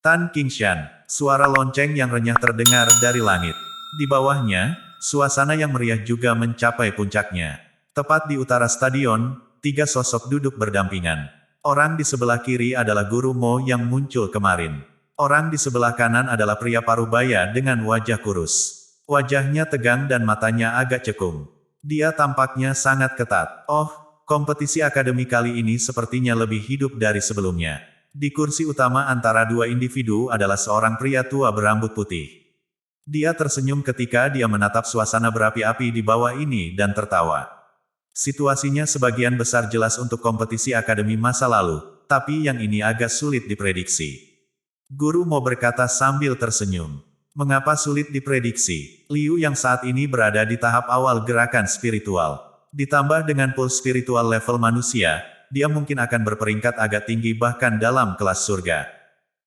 Tan Qingshan, suara lonceng yang renyah terdengar dari langit. Di bawahnya, suasana yang meriah juga mencapai puncaknya. Tepat di utara stadion, 3 sosok duduk berdampingan. Orang di sebelah kiri adalah Guru Mo yang muncul kemarin. Orang di sebelah kanan adalah pria parubaya dengan wajah kurus. Wajahnya tegang dan matanya agak cekung. Dia tampaknya sangat ketat. Oh, kompetisi akademi kali ini sepertinya lebih hidup dari sebelumnya. Di kursi utama antara dua individu adalah seorang pria tua berambut putih. Dia tersenyum ketika dia menatap suasana berapi-api di bawah ini dan tertawa. Situasinya sebagian besar jelas untuk kompetisi akademi masa lalu, tapi yang ini agak sulit diprediksi. Guru Mo berkata sambil tersenyum. Mengapa sulit diprediksi? Liu yang saat ini berada di tahap awal gerakan spiritual. Ditambah dengan pulse spiritual level manusia, dia mungkin akan berperingkat agak tinggi bahkan dalam kelas surga.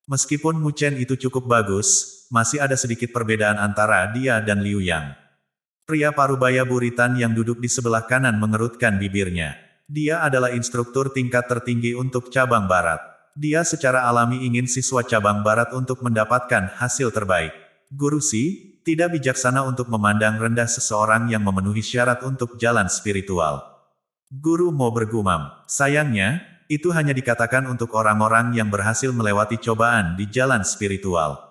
Meskipun Mu Chen itu cukup bagus, masih ada sedikit perbedaan antara dia dan Liu Yang. Pria parubaya buritan yang duduk di sebelah kanan mengerutkan bibirnya. Dia adalah instruktur tingkat tertinggi untuk cabang barat. Dia secara alami ingin siswa cabang barat untuk mendapatkan hasil terbaik. Guru Si, tidak bijaksana untuk memandang rendah seseorang yang memenuhi syarat untuk jalan spiritual. Guru Mo bergumam, sayangnya, itu hanya dikatakan untuk orang-orang yang berhasil melewati cobaan di jalan spiritual.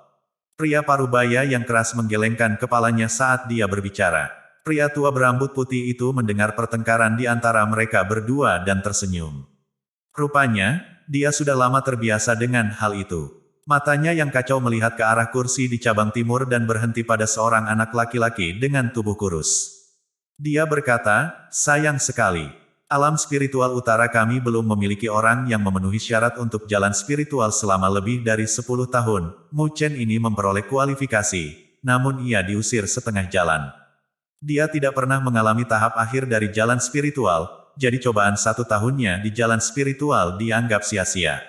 Pria parubaya yang keras menggelengkan kepalanya saat dia berbicara. Pria tua berambut putih itu mendengar pertengkaran di antara mereka berdua dan tersenyum. Rupanya, dia sudah lama terbiasa dengan hal itu. Matanya yang kacau melihat ke arah kursi di cabang timur dan berhenti pada seorang anak laki-laki dengan tubuh kurus. Dia berkata, sayang sekali. Alam spiritual utara kami belum memiliki orang yang memenuhi syarat untuk jalan spiritual selama lebih dari 10 tahun. Mu Chen ini memperoleh kualifikasi, namun ia diusir setengah jalan. Dia tidak pernah mengalami tahap akhir dari jalan spiritual, jadi cobaan 1 tahunnya di jalan spiritual dianggap sia-sia.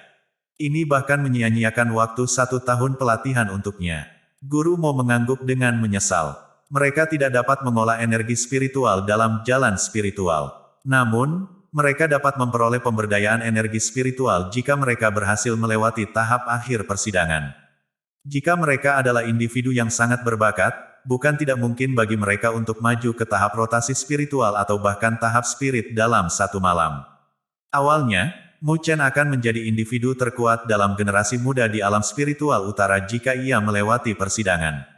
Ini bahkan menyia-nyiakan waktu 1 tahun pelatihan untuknya. Guru Mo mengangguk dengan menyesal. Mereka tidak dapat mengolah energi spiritual dalam jalan spiritual. Namun, mereka dapat memperoleh pemberdayaan energi spiritual jika mereka berhasil melewati tahap akhir persidangan. Jika mereka adalah individu yang sangat berbakat, bukan tidak mungkin bagi mereka untuk maju ke tahap rotasi spiritual atau bahkan tahap spirit dalam 1 malam. Awalnya, Mu Chen akan menjadi individu terkuat dalam generasi muda di alam spiritual utara jika ia melewati persidangan.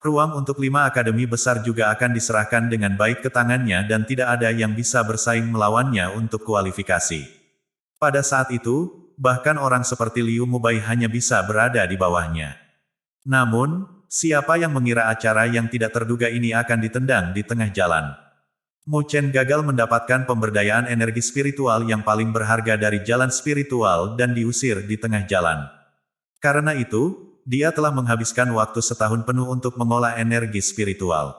Ruang untuk 5 akademi besar juga akan diserahkan dengan baik ke tangannya dan tidak ada yang bisa bersaing melawannya untuk kualifikasi. Pada saat itu, bahkan orang seperti Liu Mubai hanya bisa berada di bawahnya. Namun, siapa yang mengira acara yang tidak terduga ini akan ditendang di tengah jalan? Mu Chen gagal mendapatkan pemberdayaan energi spiritual yang paling berharga dari jalan spiritual dan diusir di tengah jalan. Karena itu, dia telah menghabiskan waktu setahun penuh untuk mengolah energi spiritual.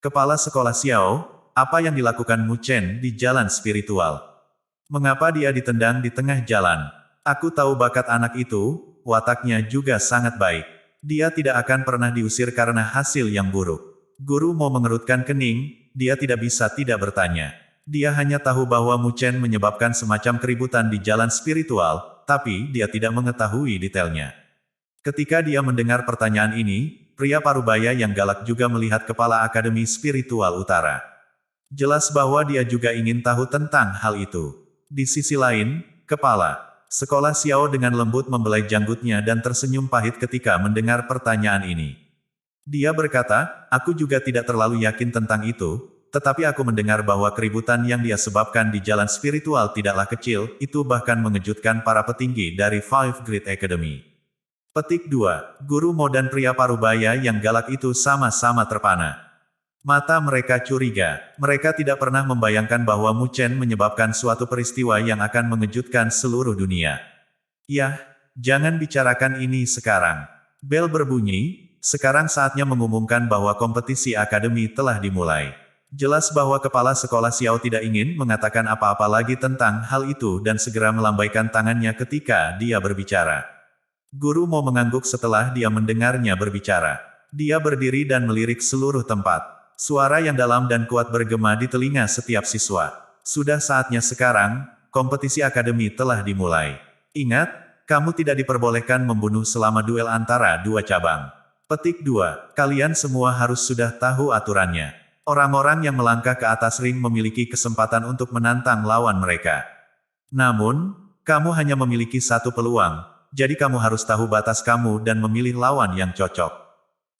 Kepala Sekolah Xiao, apa yang dilakukan Mu Chen di jalan spiritual? Mengapa dia ditendang di tengah jalan? Aku tahu bakat anak itu, wataknya juga sangat baik. Dia tidak akan pernah diusir karena hasil yang buruk. Guru Mo mengerutkan kening, dia tidak bisa tidak bertanya. Dia hanya tahu bahwa Mu Chen menyebabkan semacam keributan di jalan spiritual, tapi dia tidak mengetahui detailnya. Ketika dia mendengar pertanyaan ini, pria parubaya yang galak juga melihat kepala Akademi Spiritual Utara. Jelas bahwa dia juga ingin tahu tentang hal itu. Di sisi lain, kepala Sekolah Xiao dengan lembut membelai janggutnya dan tersenyum pahit ketika mendengar pertanyaan ini. Dia berkata, aku juga tidak terlalu yakin tentang itu, tetapi aku mendengar bahwa keributan yang dia sebabkan di jalan spiritual tidaklah kecil, itu bahkan mengejutkan para petinggi dari Five Great Academy. Petik 2. Guru Mo dan pria parubaya yang galak itu sama-sama terpana. Mata mereka curiga. Mereka tidak pernah membayangkan bahwa Mu Chen menyebabkan suatu peristiwa yang akan mengejutkan seluruh dunia. Yah, jangan bicarakan ini sekarang. Bel berbunyi, sekarang saatnya mengumumkan bahwa kompetisi akademi telah dimulai. Jelas bahwa kepala sekolah Xiao tidak ingin mengatakan apa-apa lagi tentang hal itu dan segera melambaikan tangannya ketika dia berbicara. Guru Mo mengangguk setelah dia mendengarnya berbicara. Dia berdiri dan melirik seluruh tempat. Suara yang dalam dan kuat bergema di telinga setiap siswa. Sudah saatnya sekarang, kompetisi akademi telah dimulai. Ingat, kamu tidak diperbolehkan membunuh selama duel antara dua cabang. Petik 2. Kalian semua harus sudah tahu aturannya. Orang-orang yang melangkah ke atas ring memiliki kesempatan untuk menantang lawan mereka. Namun, kamu hanya memiliki satu peluang, jadi kamu harus tahu batas kamu dan memilih lawan yang cocok.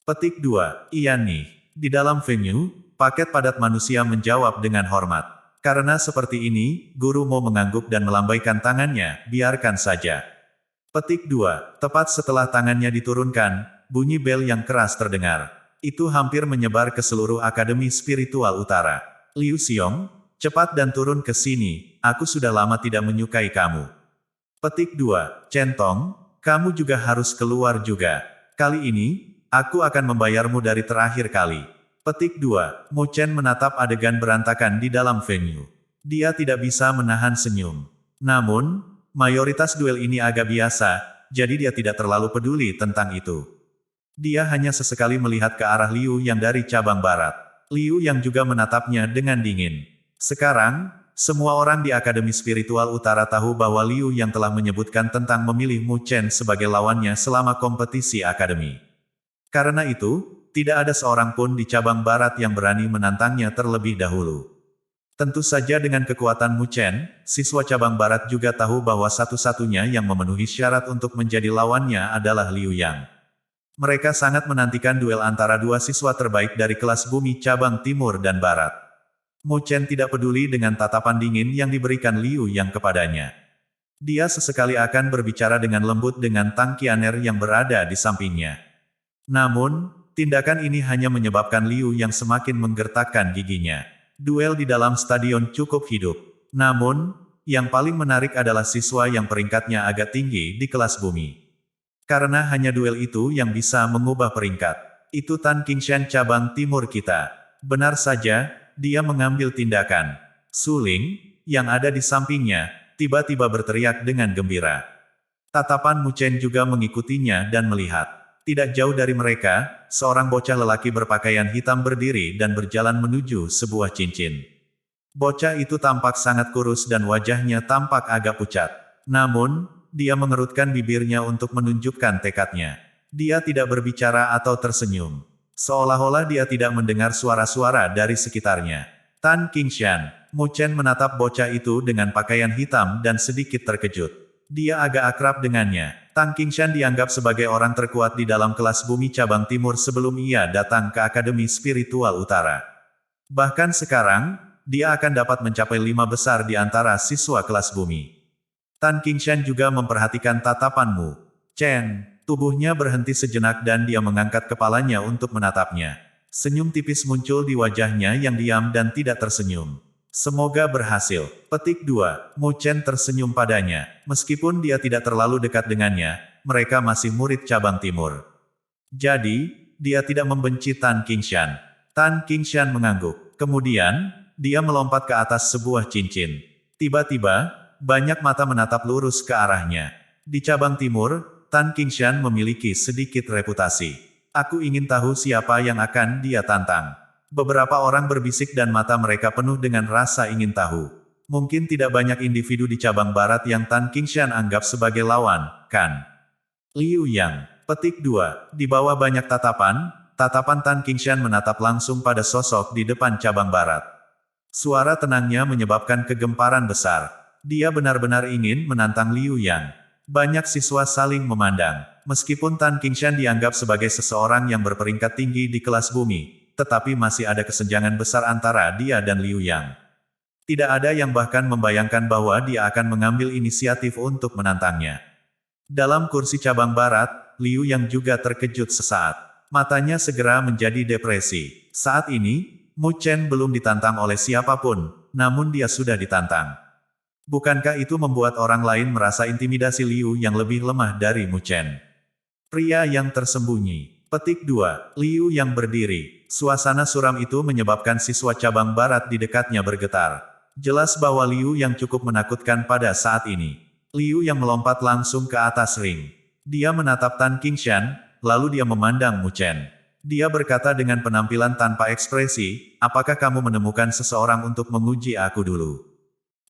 Petik 2. Iya nih. Di dalam venue, paket padat manusia menjawab dengan hormat. Karena seperti ini, Guru Mo mengangguk dan melambaikan tangannya, biarkan saja. Petik 2. Tepat setelah tangannya diturunkan, bunyi bel yang keras terdengar. Itu hampir menyebar ke seluruh Akademi Spiritual Utara. Liu Xiong, cepat dan turun ke sini, aku sudah lama tidak menyukai kamu. Petik 2. Centong, kamu juga harus keluar juga. Kali ini, aku akan membayarmu dari terakhir kali. Petik 2. Mu Chen menatap adegan berantakan di dalam venue. Dia tidak bisa menahan senyum. Namun, mayoritas duel ini agak biasa, jadi dia tidak terlalu peduli tentang itu. Dia hanya sesekali melihat ke arah Liu yang dari cabang barat. Liu yang juga menatapnya dengan dingin. Sekarang, semua orang di Akademi Spiritual Utara tahu bahwa Liu yang telah menyebutkan tentang memilih Mu Chen sebagai lawannya selama kompetisi akademi. Karena itu, tidak ada seorang pun di cabang barat yang berani menantangnya terlebih dahulu. Tentu saja dengan kekuatan Mu Chen, siswa cabang barat juga tahu bahwa satu-satunya yang memenuhi syarat untuk menjadi lawannya adalah Liu Yang. Mereka sangat menantikan duel antara dua siswa terbaik dari kelas bumi cabang timur dan barat. Mu Chen tidak peduli dengan tatapan dingin yang diberikan Liu Yang kepadanya. Dia sesekali akan berbicara dengan lembut dengan Tang Qianer yang berada di sampingnya. Namun, tindakan ini hanya menyebabkan Liu Yang semakin menggertakkan giginya. Duel di dalam stadion cukup hidup. Namun, yang paling menarik adalah siswa yang peringkatnya agak tinggi di kelas bumi. Karena hanya duel itu yang bisa mengubah peringkat. Itu Tan Qingshan cabang timur kita. Benar saja, dia mengambil tindakan. Suling, yang ada di sampingnya, tiba-tiba berteriak dengan gembira. Tatapan Mu Chen juga mengikutinya dan melihat. Tidak jauh dari mereka, seorang bocah lelaki berpakaian hitam berdiri dan berjalan menuju sebuah cincin. Bocah itu tampak sangat kurus dan wajahnya tampak agak pucat. Namun, dia mengerutkan bibirnya untuk menunjukkan tekadnya. Dia tidak berbicara atau tersenyum. Seolah-olah dia tidak mendengar suara-suara dari sekitarnya. Tan Qingshan, Mu Chen menatap bocah itu dengan pakaian hitam dan sedikit terkejut. Dia agak akrab dengannya. Tan Qingshan dianggap sebagai orang terkuat di dalam kelas bumi cabang timur sebelum ia datang ke Akademi Spiritual Utara. Bahkan sekarang, dia akan dapat mencapai 5 besar di antara siswa kelas bumi. Tan Qingshan juga memperhatikan tatapan Mu Chen. Tubuhnya berhenti sejenak dan dia mengangkat kepalanya untuk menatapnya. Senyum tipis muncul di wajahnya yang diam dan tidak tersenyum. Semoga berhasil. Petik 2. Mu Chen tersenyum padanya. Meskipun dia tidak terlalu dekat dengannya, mereka masih murid cabang timur. Jadi, dia tidak membenci Tan Qingshan. Tan Qingshan mengangguk. Kemudian, dia melompat ke atas sebuah cincin. Tiba-tiba, banyak mata menatap lurus ke arahnya. Di cabang timur, Tan Qingshan memiliki sedikit reputasi. Aku ingin tahu siapa yang akan dia tantang. Beberapa orang berbisik dan mata mereka penuh dengan rasa ingin tahu. Mungkin tidak banyak individu di cabang barat yang Tan Qingshan anggap sebagai lawan, kan? Liu Yang. Petik 2. Di bawah banyak tatapan Tan Qingshan menatap langsung pada sosok di depan cabang barat. Suara tenangnya menyebabkan kegemparan besar. Dia benar-benar ingin menantang Liu Yang. Banyak siswa saling memandang. Meskipun Tan Qingshan dianggap sebagai seseorang yang berperingkat tinggi di kelas bumi, tetapi masih ada kesenjangan besar antara dia dan Liu Yang. Tidak ada yang bahkan membayangkan bahwa dia akan mengambil inisiatif untuk menantangnya. Dalam kursi cabang barat, Liu Yang juga terkejut sesaat. Matanya segera menjadi depresi. Saat ini, Mu Chen belum ditantang oleh siapapun, namun dia sudah ditantang. Bukankah itu membuat orang lain merasa intimidasi Liu yang lebih lemah dari Mu Chen? Pria yang tersembunyi. Petik 2. Liu yang berdiri. Suasana suram itu menyebabkan siswa cabang barat di dekatnya bergetar. Jelas bahwa Liu yang cukup menakutkan pada saat ini. Liu yang melompat langsung ke atas ring. Dia menatap Tan Qingshan, lalu dia memandang Mu Chen. Dia berkata dengan penampilan tanpa ekspresi, apakah kamu menemukan seseorang untuk menguji aku dulu?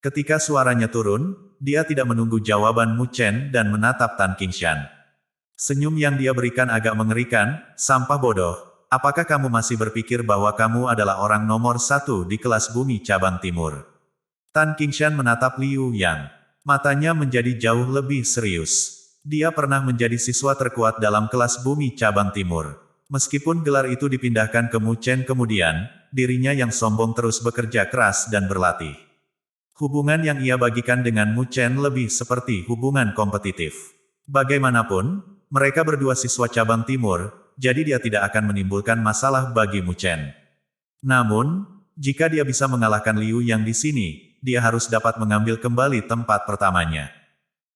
Ketika suaranya turun, dia tidak menunggu jawaban Mu Chen dan menatap Tan Qingshan. Senyum yang dia berikan agak mengerikan, sampah bodoh. Apakah kamu masih berpikir bahwa kamu adalah orang nomor 1 di kelas bumi cabang timur? Tan Qingshan menatap Liu Yang. Matanya menjadi jauh lebih serius. Dia pernah menjadi siswa terkuat dalam kelas bumi cabang timur. Meskipun gelar itu dipindahkan ke Mu Chen kemudian, dirinya yang sombong terus bekerja keras dan berlatih. Hubungan yang ia bagikan dengan Mu Chen lebih seperti hubungan kompetitif. Bagaimanapun, mereka berdua siswa cabang timur, jadi dia tidak akan menimbulkan masalah bagi Mu Chen. Namun, jika dia bisa mengalahkan Liu Yang di sini, dia harus dapat mengambil kembali tempat pertamanya.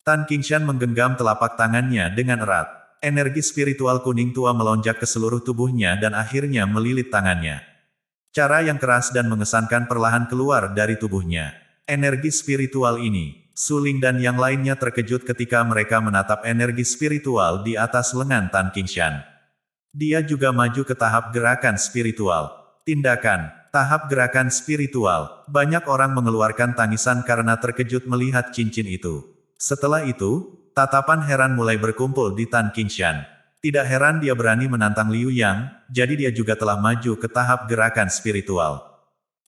Tan Qingshan menggenggam telapak tangannya dengan erat. Energi spiritual kuning tua melonjak ke seluruh tubuhnya dan akhirnya melilit tangannya. Cara yang keras dan mengesankan perlahan keluar dari tubuhnya. Energi spiritual ini. Su Ling dan yang lainnya terkejut ketika mereka menatap energi spiritual di atas lengan Tan Qingshan. Dia juga maju ke tahap gerakan spiritual. Tindakan, tahap gerakan spiritual. Banyak orang mengeluarkan tangisan karena terkejut melihat cincin itu. Setelah itu, tatapan heran mulai berkumpul di Tan Qingshan. Tidak heran dia berani menantang Liu Yang, jadi dia juga telah maju ke tahap gerakan spiritual.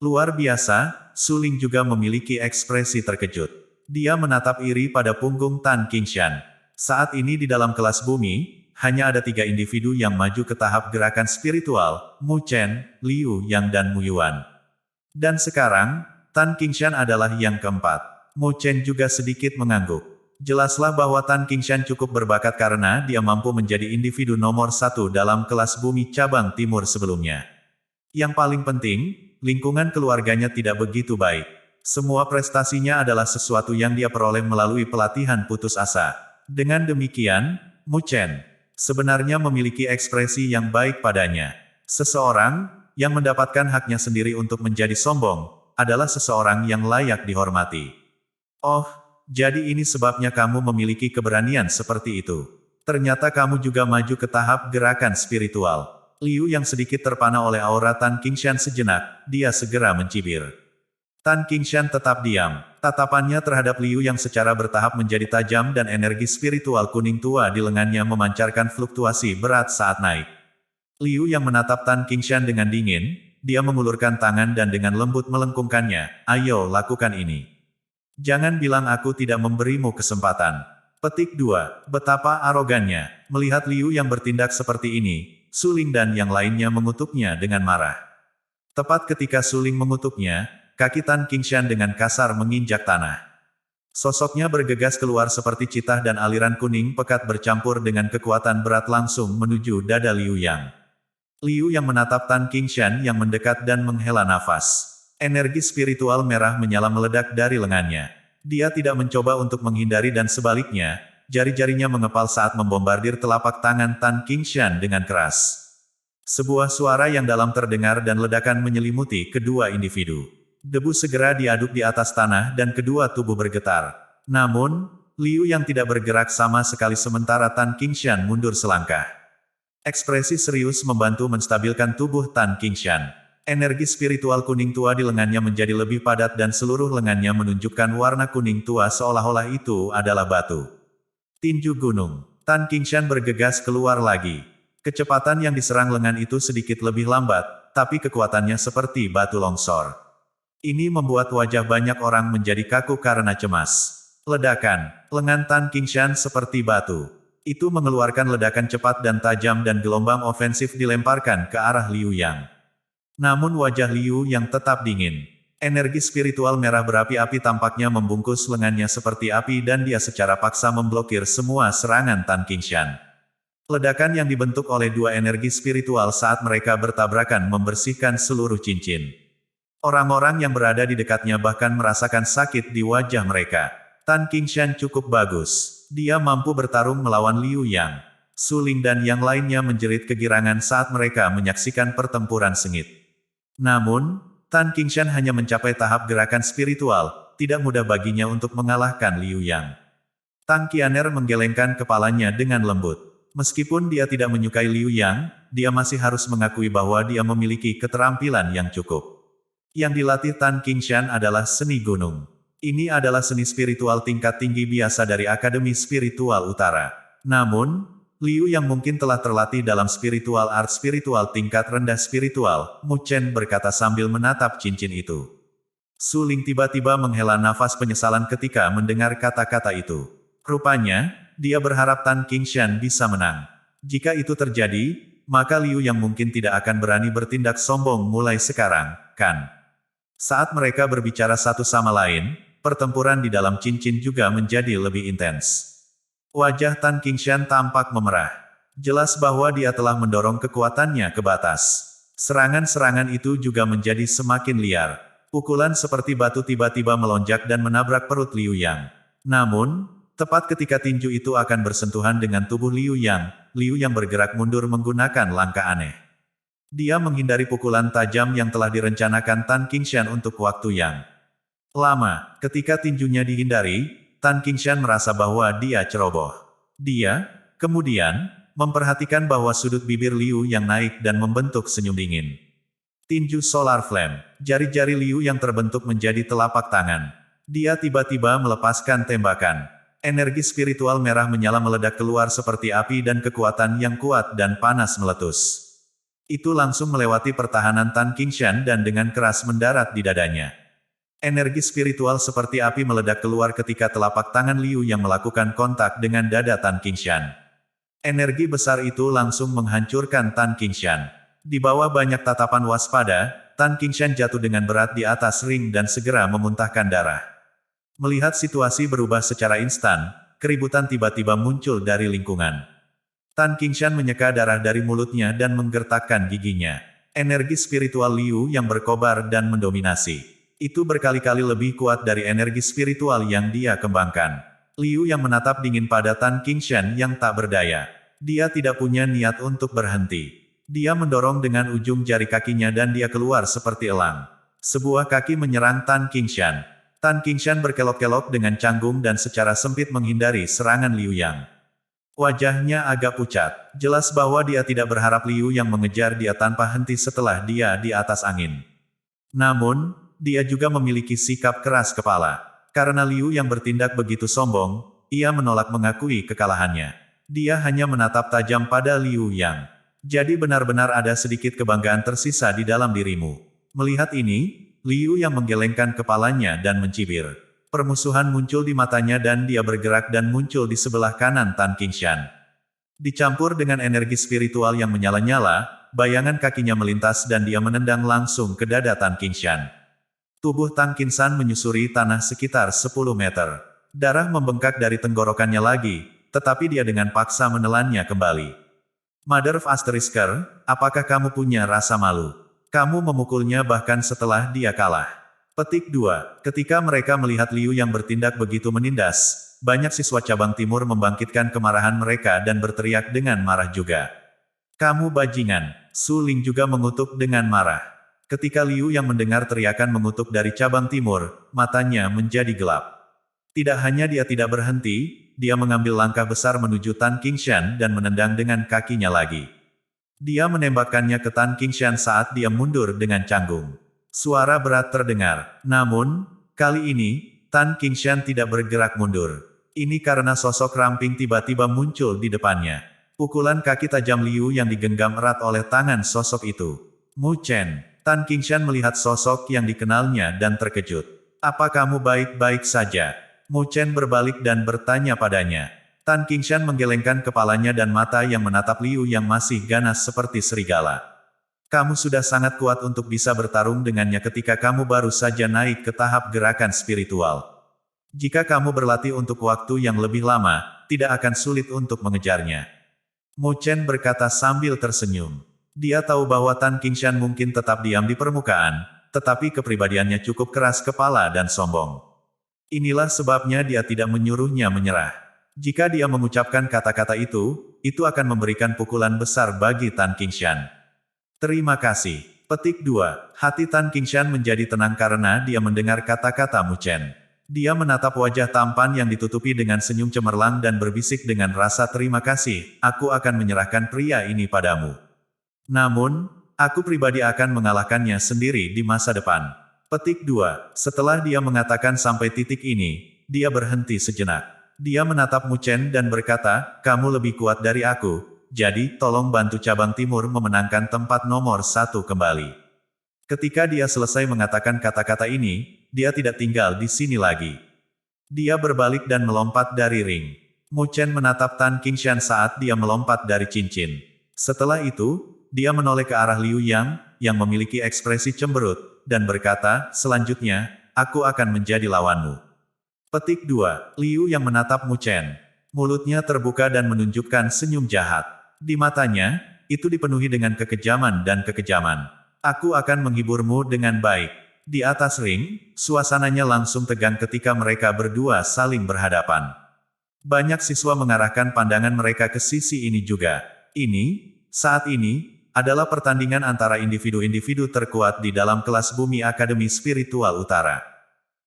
Luar biasa, Su Ling juga memiliki ekspresi terkejut. Dia menatap iri pada punggung Tan Qingshan. Saat ini di dalam kelas bumi, hanya ada 3 individu yang maju ke tahap gerakan spiritual, Mu Chen, Liu Yang dan Mu Yuan. Dan sekarang, Tan Qingshan adalah yang keempat. Mu Chen juga sedikit mengangguk. Jelaslah bahwa Tan Qingshan cukup berbakat karena dia mampu menjadi individu nomor 1 dalam kelas bumi cabang timur sebelumnya. Yang paling penting, lingkungan keluarganya tidak begitu baik. Semua prestasinya adalah sesuatu yang dia peroleh melalui pelatihan putus asa. Dengan demikian, Mu Chen sebenarnya memiliki ekspresi yang baik padanya. Seseorang yang mendapatkan haknya sendiri untuk menjadi sombong adalah seseorang yang layak dihormati. Oh, jadi ini sebabnya kamu memiliki keberanian seperti itu. Ternyata kamu juga maju ke tahap gerakan spiritual. Liu yang sedikit terpana oleh aura Tan Qingshan sejenak, dia segera mencibir. Tan Qingshan tetap diam. Tatapannya terhadap Liu yang secara bertahap menjadi tajam dan energi spiritual kuning tua di lengannya memancarkan fluktuasi berat saat naik. Liu yang menatap Tan Qingshan dengan dingin, dia mengulurkan tangan dan dengan lembut melengkungkannya. Ayo lakukan ini. Jangan bilang aku tidak memberimu kesempatan. Petik 2. Betapa arogannya. Melihat Liu yang bertindak seperti ini, Su Ling dan yang lainnya mengutuknya dengan marah. Tepat ketika Su Ling mengutuknya, kaki Tan Qingshan dengan kasar menginjak tanah. Sosoknya bergegas keluar seperti citah dan aliran kuning pekat bercampur dengan kekuatan berat langsung menuju dada Liu Yang. Liu yang menatap Tan Qingshan yang mendekat dan menghela nafas. Energi spiritual merah menyala meledak dari lengannya. Dia tidak mencoba untuk menghindari dan sebaliknya, jari-jarinya mengepal saat membombardir telapak tangan Tan Qingshan dengan keras. Sebuah suara yang dalam terdengar dan ledakan menyelimuti kedua individu. Debu segera diaduk di atas tanah dan kedua tubuh bergetar. Namun, Liu yang tidak bergerak sama sekali sementara Tan Qingshan mundur selangkah. Ekspresi serius membantu menstabilkan tubuh Tan Qingshan. Energi spiritual kuning tua di lengannya menjadi lebih padat dan seluruh lengannya menunjukkan warna kuning tua seolah-olah itu adalah batu. Tinju gunung. Tan Qingshan bergegas keluar lagi. Kecepatan yang diserang lengan itu sedikit lebih lambat, tapi kekuatannya seperti batu longsor. Ini membuat wajah banyak orang menjadi kaku karena cemas. Ledakan. Lengan Tan Qingshan seperti batu. Itu mengeluarkan ledakan cepat dan tajam dan gelombang ofensif dilemparkan ke arah Liu Yang. Namun wajah Liu Yang tetap dingin. Energi spiritual merah berapi-api tampaknya membungkus lengannya seperti api dan dia secara paksa memblokir semua serangan Tan Qingshan. Ledakan yang dibentuk oleh dua energi spiritual saat mereka bertabrakan membersihkan seluruh cincin. Orang-orang yang berada di dekatnya bahkan merasakan sakit di wajah mereka. Tan Qingshan cukup bagus. Dia mampu bertarung melawan Liu Yang. Su Ling dan yang lainnya menjerit kegirangan saat mereka menyaksikan pertempuran sengit. Namun, Tan Qingshan hanya mencapai tahap gerakan spiritual, tidak mudah baginya untuk mengalahkan Liu Yang. Tang Qianer menggelengkan kepalanya dengan lembut. Meskipun dia tidak menyukai Liu Yang, dia masih harus mengakui bahwa dia memiliki keterampilan yang cukup. Yang dilatih Tan Qingshan adalah seni gunung. Ini adalah seni spiritual tingkat tinggi biasa dari Akademi Spiritual Utara. Namun, Liu yang mungkin telah terlatih dalam spiritual art spiritual tingkat rendah spiritual, Mu Chen berkata sambil menatap cincin itu. Su Ling tiba-tiba menghela nafas penyesalan ketika mendengar kata-kata itu. Rupanya, dia berharap Tan Qingshan bisa menang. Jika itu terjadi, maka Liu yang mungkin tidak akan berani bertindak sombong mulai sekarang, kan? Saat mereka berbicara satu sama lain, pertempuran di dalam cincin juga menjadi lebih intens. Wajah Tan Qingshan tampak memerah. Jelas bahwa dia telah mendorong kekuatannya ke batas. Serangan-serangan itu juga menjadi semakin liar. Pukulan seperti batu tiba-tiba melonjak dan menabrak perut Liu Yang. Namun, tepat ketika tinju itu akan bersentuhan dengan tubuh Liu Yang bergerak mundur menggunakan langkah aneh. Dia menghindari pukulan tajam yang telah direncanakan Tan Qingshan untuk waktu yang lama. Ketika tinjunya dihindari, Tan Qingshan merasa bahwa dia ceroboh. Dia, kemudian, memperhatikan bahwa sudut bibir Liu yang naik dan membentuk senyum dingin. Tinju Solar Flame, jari-jari Liu yang terbentuk menjadi telapak tangan. Dia tiba-tiba melepaskan tembakan. Energi spiritual merah menyala meledak keluar seperti api dan kekuatan yang kuat dan panas meletus. Itu langsung melewati pertahanan Tan Qingshan dan dengan keras mendarat di dadanya. Energi spiritual seperti api meledak keluar ketika telapak tangan Liu yang melakukan kontak dengan dada Tan Qingshan. Energi besar itu langsung menghancurkan Tan Qingshan. Di bawah banyak tatapan waspada, Tan Qingshan jatuh dengan berat di atas ring dan segera memuntahkan darah. Melihat situasi berubah secara instan, keributan tiba-tiba muncul dari lingkungan. Tan Qingshan menyeka darah dari mulutnya dan menggertakkan giginya. Energi spiritual Liu yang berkobar dan mendominasi. Itu berkali-kali lebih kuat dari energi spiritual yang dia kembangkan. Liu yang menatap dingin pada Tan Qingshan yang tak berdaya. Dia tidak punya niat untuk berhenti. Dia mendorong dengan ujung jari kakinya dan dia keluar seperti elang. Sebuah kaki menyerang Tan Qingshan. Tan Qingshan berkelok-kelok dengan canggung dan secara sempit menghindari serangan Liu Yang. Wajahnya agak pucat. Jelas bahwa dia tidak berharap Liu yang mengejar dia tanpa henti setelah dia di atas angin. Namun, dia juga memiliki sikap keras kepala. Karena Liu yang bertindak begitu sombong, ia menolak mengakui kekalahannya. Dia hanya menatap tajam pada Liu Yang. Jadi benar-benar ada sedikit kebanggaan tersisa di dalam dirimu. Melihat ini, Liu yang menggelengkan kepalanya dan mencibir. Permusuhan muncul di matanya dan dia bergerak dan muncul di sebelah kanan Tan Qingshan. Dicampur dengan energi spiritual yang menyala-nyala, bayangan kakinya melintas dan dia menendang langsung ke dada Tan Qingshan. Tubuh Tan Qingshan menyusuri tanah sekitar 10 meter. Darah membengkak dari tenggorokannya lagi, tetapi dia dengan paksa menelannya kembali. Mother of Asterisker, apakah kamu punya rasa malu? Kamu memukulnya bahkan setelah dia kalah. Petik 2. Ketika mereka melihat Liu yang bertindak begitu menindas, banyak siswa cabang timur membangkitkan kemarahan mereka dan berteriak dengan marah juga. Kamu bajingan. Su Ling juga mengutuk dengan marah. Ketika Liu yang mendengar teriakan mengutuk dari cabang timur, matanya menjadi gelap. Tidak hanya dia tidak berhenti, dia mengambil langkah besar menuju Tan Qingshan dan menendang dengan kakinya lagi. Dia menembakkannya ke Tan Qingshan saat dia mundur dengan canggung. Suara berat terdengar. Namun, kali ini, Tan Qingshan tidak bergerak mundur. Ini karena sosok ramping tiba-tiba muncul di depannya. Pukulan kaki tajam Liu yang digenggam erat oleh tangan sosok itu. Mu Chen. Tan Qingshan melihat sosok yang dikenalnya dan terkejut. Apa kamu baik-baik saja? Mu Chen berbalik dan bertanya padanya. Tan Qingshan menggelengkan kepalanya dan mata yang menatap Liu yang masih ganas seperti serigala. Kamu sudah sangat kuat untuk bisa bertarung dengannya ketika kamu baru saja naik ke tahap gerakan spiritual. Jika kamu berlatih untuk waktu yang lebih lama, tidak akan sulit untuk mengejarnya. Mu Chen berkata sambil tersenyum. Dia tahu bahwa Tan Qingshan mungkin tetap diam di permukaan, tetapi kepribadiannya cukup keras kepala dan sombong. Inilah sebabnya dia tidak menyuruhnya menyerah. Jika dia mengucapkan kata-kata itu akan memberikan pukulan besar bagi Tan Qingshan. Terima kasih. Petik 2. Hati Tan Qingshan menjadi tenang karena dia mendengar kata-kata Mu Chen. Dia menatap wajah tampan yang ditutupi dengan senyum cemerlang dan berbisik dengan rasa terima kasih, aku akan menyerahkan pria ini padamu. Namun, aku pribadi akan mengalahkannya sendiri di masa depan. Petik 2. Setelah dia mengatakan sampai titik ini, dia berhenti sejenak. Dia menatap Mu Chen dan berkata, kamu lebih kuat dari aku, jadi tolong bantu cabang timur memenangkan tempat nomor 1 kembali. Ketika dia selesai mengatakan kata-kata ini, dia tidak tinggal di sini lagi. Dia berbalik dan melompat dari ring. Mu Chen menatap Tan Qingshan saat dia melompat dari cincin. Setelah itu, dia menoleh ke arah Liu Yang, yang memiliki ekspresi cemberut, dan berkata, selanjutnya, aku akan menjadi lawanmu. Petik 2. Liu Yang menatap Mu Chen. Mulutnya terbuka dan menunjukkan senyum jahat. Di matanya, itu dipenuhi dengan kekejaman dan kekejaman. Aku akan menghiburmu dengan baik. Di atas ring, suasananya langsung tegang ketika mereka berdua saling berhadapan. Banyak siswa mengarahkan pandangan mereka ke sisi ini juga. Saat ini, adalah pertandingan antara individu-individu terkuat di dalam kelas Bumi Akademi Spiritual Utara.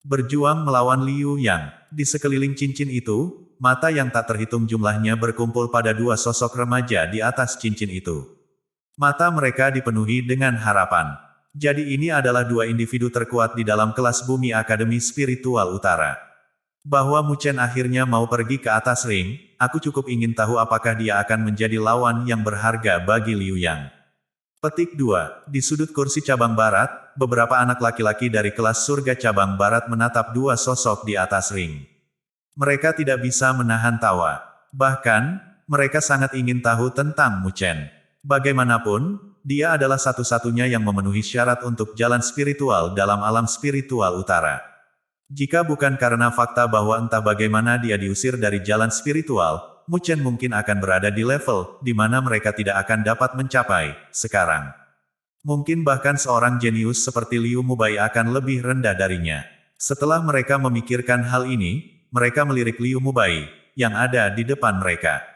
Berjuang melawan Liu Yang. Di sekeliling cincin itu, mata yang tak terhitung jumlahnya berkumpul pada dua sosok remaja di atas cincin itu. Mata mereka dipenuhi dengan harapan. Jadi ini adalah dua individu terkuat di dalam kelas Bumi Akademi Spiritual Utara. Bahwa Mu Chen akhirnya mau pergi ke atas ring, aku cukup ingin tahu apakah dia akan menjadi lawan yang berharga bagi Liu Yang. Petik 2. Di sudut kursi cabang barat, beberapa anak laki-laki dari kelas surga cabang barat menatap dua sosok di atas ring. Mereka tidak bisa menahan tawa. Bahkan, mereka sangat ingin tahu tentang Mu Chen. Bagaimanapun, dia adalah satu-satunya yang memenuhi syarat untuk jalan spiritual dalam alam spiritual utara. Jika bukan karena fakta bahwa entah bagaimana dia diusir dari jalan spiritual, Mu Chen mungkin akan berada di level di mana mereka tidak akan dapat mencapai sekarang. Mungkin bahkan seorang jenius seperti Liu Mubai akan lebih rendah darinya. Setelah mereka memikirkan hal ini, mereka melirik Liu Mubai yang ada di depan mereka.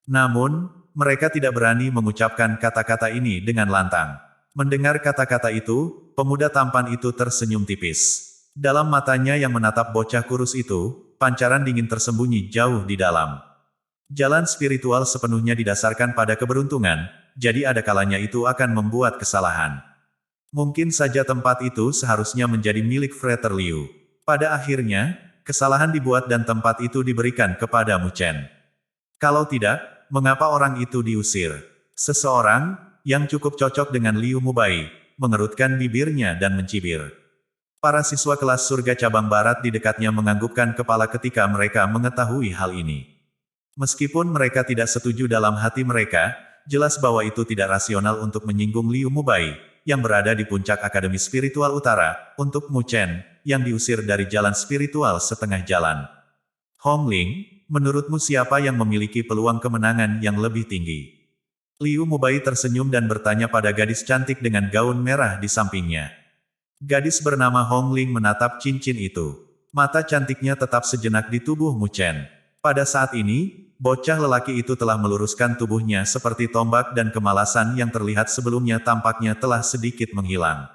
Namun, mereka tidak berani mengucapkan kata-kata ini dengan lantang. Mendengar kata-kata itu, pemuda tampan itu tersenyum tipis. Dalam matanya yang menatap bocah kurus itu, pancaran dingin tersembunyi jauh di dalam. Jalan spiritual sepenuhnya didasarkan pada keberuntungan, jadi ada kalanya itu akan membuat kesalahan. Mungkin saja tempat itu seharusnya menjadi milik Frater Liu. Pada akhirnya, kesalahan dibuat dan tempat itu diberikan kepada Mu Chen. Kalau tidak, mengapa orang itu diusir? Seseorang, yang cukup cocok dengan Liu Mubai, mengerutkan bibirnya dan mencibir. Para siswa kelas surga cabang barat di dekatnya menganggukkan kepala ketika mereka mengetahui hal ini. Meskipun mereka tidak setuju dalam hati mereka, jelas bahwa itu tidak rasional untuk menyinggung Liu Mubai, yang berada di puncak Akademi Spiritual Utara, untuk Mu Chen, yang diusir dari jalan spiritual setengah jalan. Hong Ling, menurutmu siapa yang memiliki peluang kemenangan yang lebih tinggi? Liu Mubai tersenyum dan bertanya pada gadis cantik dengan gaun merah di sampingnya. Gadis bernama Hong Ling menatap cincin itu. Mata cantiknya tetap sejenak di tubuh Mu Chen. Pada saat ini, bocah lelaki itu telah meluruskan tubuhnya seperti tombak dan kemalasan yang terlihat sebelumnya tampaknya telah sedikit menghilang.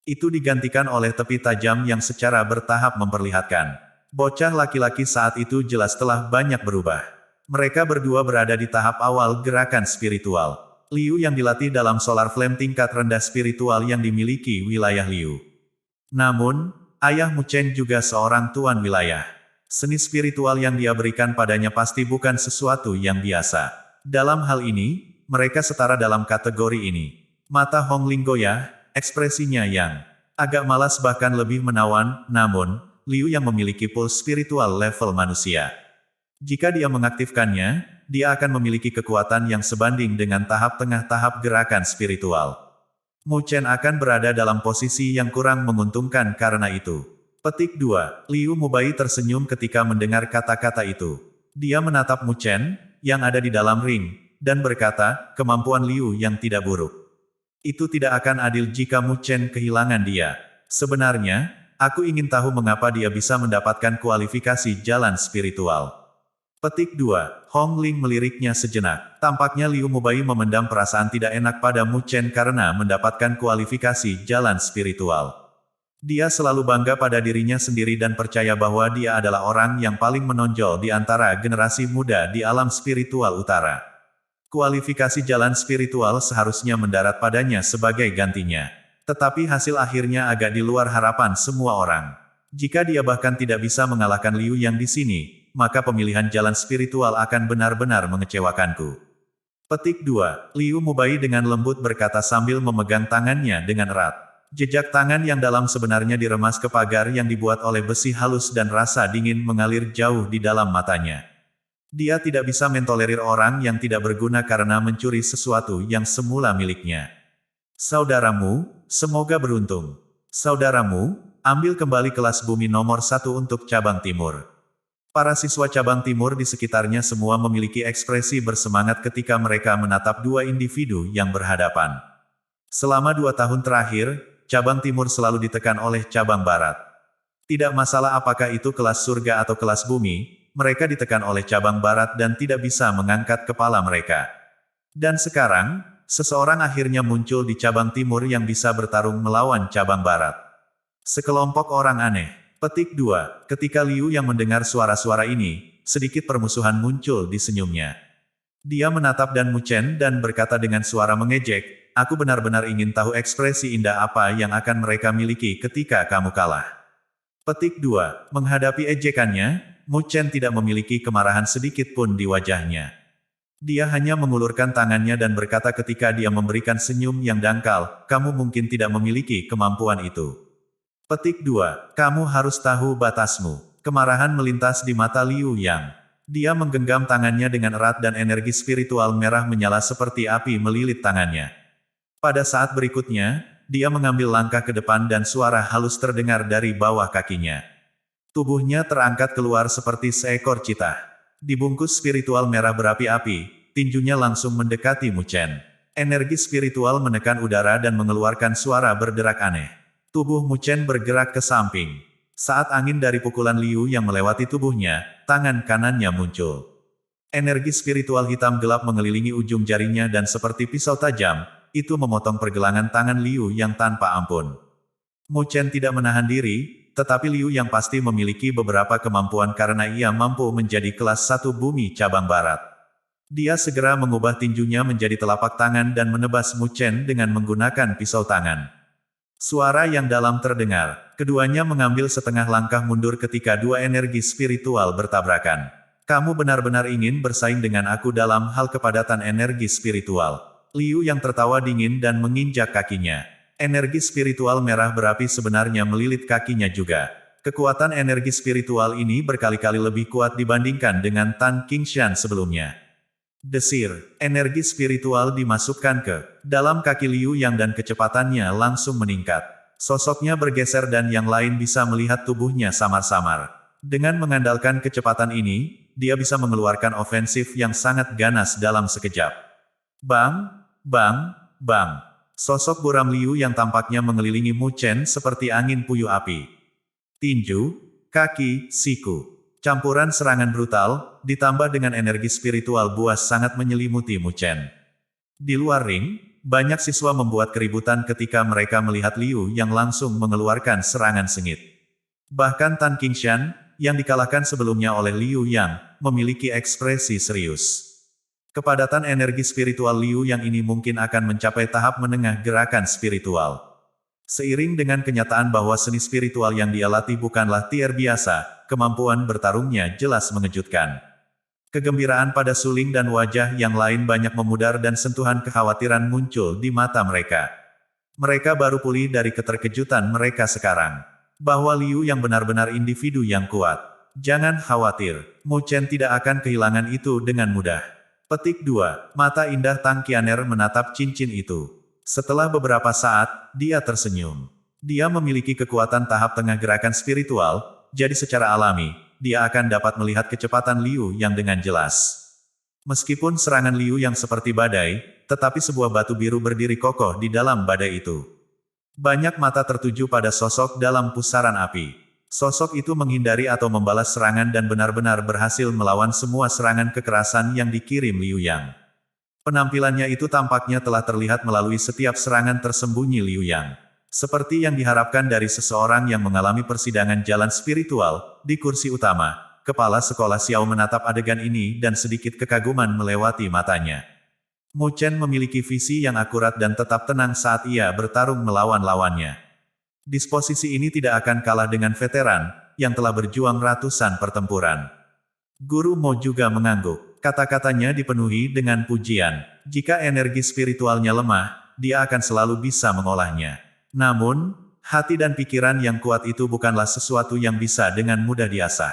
Itu digantikan oleh tepi tajam yang secara bertahap memperlihatkan. Bocah laki-laki saat itu jelas telah banyak berubah. Mereka berdua berada di tahap awal gerakan spiritual. Liu yang dilatih dalam Solar Flame tingkat rendah spiritual yang dimiliki wilayah Liu. Namun, ayah Mu Chen juga seorang tuan wilayah. Seni spiritual yang dia berikan padanya pasti bukan sesuatu yang biasa. Dalam hal ini, mereka setara dalam kategori ini. Mata Hong Ling goyah, ekspresinya yang agak malas bahkan lebih menawan, namun, Liu yang memiliki pulse spiritual level manusia. Jika dia mengaktifkannya, dia akan memiliki kekuatan yang sebanding dengan tahap tengah tahap gerakan spiritual. Mu Chen akan berada dalam posisi yang kurang menguntungkan karena itu. Petik 2. Liu Mubai tersenyum ketika mendengar kata-kata itu. Dia menatap Mu Chen, yang ada di dalam ring, dan berkata, kemampuan Liu yang tidak buruk. Itu tidak akan adil jika Mu Chen kehilangan dia. Sebenarnya, aku ingin tahu mengapa dia bisa mendapatkan kualifikasi jalan spiritual. Petik 2. Hong Ling meliriknya sejenak. Tampaknya Liu Mubai memendam perasaan tidak enak pada Mu Chen karena mendapatkan kualifikasi jalan spiritual. Dia selalu bangga pada dirinya sendiri dan percaya bahwa dia adalah orang yang paling menonjol di antara generasi muda di alam spiritual utara. Kualifikasi jalan spiritual seharusnya mendarat padanya sebagai gantinya. Tetapi hasil akhirnya agak di luar harapan semua orang. Jika dia bahkan tidak bisa mengalahkan Liu Yang di sini, maka pemilihan jalan spiritual akan benar-benar mengecewakanku. Petik 2. Liu Mubai dengan lembut berkata sambil memegang tangannya dengan erat. Jejak tangan yang dalam sebenarnya diremas ke pagar yang dibuat oleh besi halus dan rasa dingin mengalir jauh di dalam matanya. Dia tidak bisa mentolerir orang yang tidak berguna karena mencuri sesuatu yang semula miliknya. Saudaramu, semoga beruntung. Saudaramu, ambil kembali kelas bumi nomor 1 untuk cabang timur. Para siswa cabang timur di sekitarnya semua memiliki ekspresi bersemangat ketika mereka menatap dua individu yang berhadapan. Selama 2 tahun terakhir, cabang timur selalu ditekan oleh cabang barat. Tidak masalah apakah itu kelas surga atau kelas bumi, mereka ditekan oleh cabang barat dan tidak bisa mengangkat kepala mereka. Dan sekarang, seseorang akhirnya muncul di cabang timur yang bisa bertarung melawan cabang barat. Sekelompok orang aneh. Petik 2. Ketika Liu yang mendengar suara-suara ini, sedikit permusuhan muncul di senyumnya. Dia menatap Dan Muchen dan berkata dengan suara mengejek, aku benar-benar ingin tahu ekspresi indah apa yang akan mereka miliki ketika kamu kalah. Petik 2. Menghadapi ejekannya, Muchen tidak memiliki kemarahan sedikit pun di wajahnya. Dia hanya mengulurkan tangannya dan berkata ketika dia memberikan senyum yang dangkal, kamu mungkin tidak memiliki kemampuan itu. Petik 2. Kamu harus tahu batasmu. Kemarahan melintas di mata Liu Yang. Dia menggenggam tangannya dengan erat dan energi spiritual merah menyala seperti api melilit tangannya. Pada saat berikutnya, dia mengambil langkah ke depan dan suara halus terdengar dari bawah kakinya. Tubuhnya terangkat keluar seperti seekor citah. Dibungkus spiritual merah berapi-api, tinjunya langsung mendekati Muchen. Energi spiritual menekan udara dan mengeluarkan suara berderak aneh. Tubuh Muchen bergerak ke samping. Saat angin dari pukulan Liu yang melewati tubuhnya, tangan kanannya muncul. Energi spiritual hitam gelap mengelilingi ujung jarinya dan seperti pisau tajam, itu memotong pergelangan tangan Liu yang tanpa ampun. Muchen tidak menahan diri, tetapi Liu yang pasti memiliki beberapa kemampuan karena ia mampu menjadi kelas 1 bumi cabang barat. Dia segera mengubah tinjunya menjadi telapak tangan dan menebas Muchen dengan menggunakan pisau tangan. Suara yang dalam terdengar. Keduanya mengambil setengah langkah mundur ketika dua energi spiritual bertabrakan. Kamu benar-benar ingin bersaing dengan aku dalam hal kepadatan energi spiritual. Liu yang tertawa dingin dan menginjak kakinya. Energi spiritual merah berapi sebenarnya melilit kakinya juga. Kekuatan energi spiritual ini berkali-kali lebih kuat dibandingkan dengan Tan Qingshan sebelumnya. Desir, energi spiritual dimasukkan ke dalam kaki Liu Yang dan kecepatannya langsung meningkat. Sosoknya bergeser dan yang lain bisa melihat tubuhnya samar-samar. Dengan mengandalkan kecepatan ini, dia bisa mengeluarkan ofensif yang sangat ganas dalam sekejap. Bang, bang, bang. Sosok buram Liu yang tampaknya mengelilingi Muchen seperti angin puyuh api. Tinju, kaki, siku. Campuran serangan brutal, ditambah dengan energi spiritual buas sangat menyelimuti Muchen. Di luar ring, banyak siswa membuat keributan ketika mereka melihat Liu yang langsung mengeluarkan serangan sengit. Bahkan Tan Qingshan, yang dikalahkan sebelumnya oleh Liu Yang, memiliki ekspresi serius. Kepadatan energi spiritual Liu Yang ini mungkin akan mencapai tahap menengah gerakan spiritual. Seiring dengan kenyataan bahwa seni spiritual yang dia latih bukanlah tier biasa, kemampuan bertarungnya jelas mengejutkan. Kegembiraan pada suling dan wajah yang lain banyak memudar dan sentuhan kekhawatiran muncul di mata mereka. Mereka baru pulih dari keterkejutan mereka sekarang. Bahwa Liu yang benar-benar individu yang kuat. Jangan khawatir, Muchen tidak akan kehilangan itu dengan mudah. Petik 2. Mata indah Tang Qianer menatap cincin itu. Setelah beberapa saat, dia tersenyum. Dia memiliki kekuatan tahap tengah gerakan spiritual, jadi secara alami, dia akan dapat melihat kecepatan Liu yang dengan jelas. Meskipun serangan Liu yang seperti badai, tetapi sebuah batu biru berdiri kokoh di dalam badai itu. Banyak mata tertuju pada sosok dalam pusaran api. Sosok itu menghindari atau membalas serangan dan benar-benar berhasil melawan semua serangan kekerasan yang dikirim Liu Yang. Penampilannya itu tampaknya telah terlihat melalui setiap serangan tersembunyi Liu Yang. Seperti yang diharapkan dari seseorang yang mengalami persidangan jalan spiritual, di kursi utama, kepala sekolah Xiao menatap adegan ini dan sedikit kekaguman melewati matanya. Mu Chen memiliki visi yang akurat dan tetap tenang saat ia bertarung melawan lawannya. Disposisi ini tidak akan kalah dengan veteran, yang telah berjuang ratusan pertempuran. Guru Mo juga mengangguk. Kata-katanya dipenuhi dengan pujian. Jika energi spiritualnya lemah, dia akan selalu bisa mengolahnya. Namun, hati dan pikiran yang kuat itu bukanlah sesuatu yang bisa dengan mudah diasah.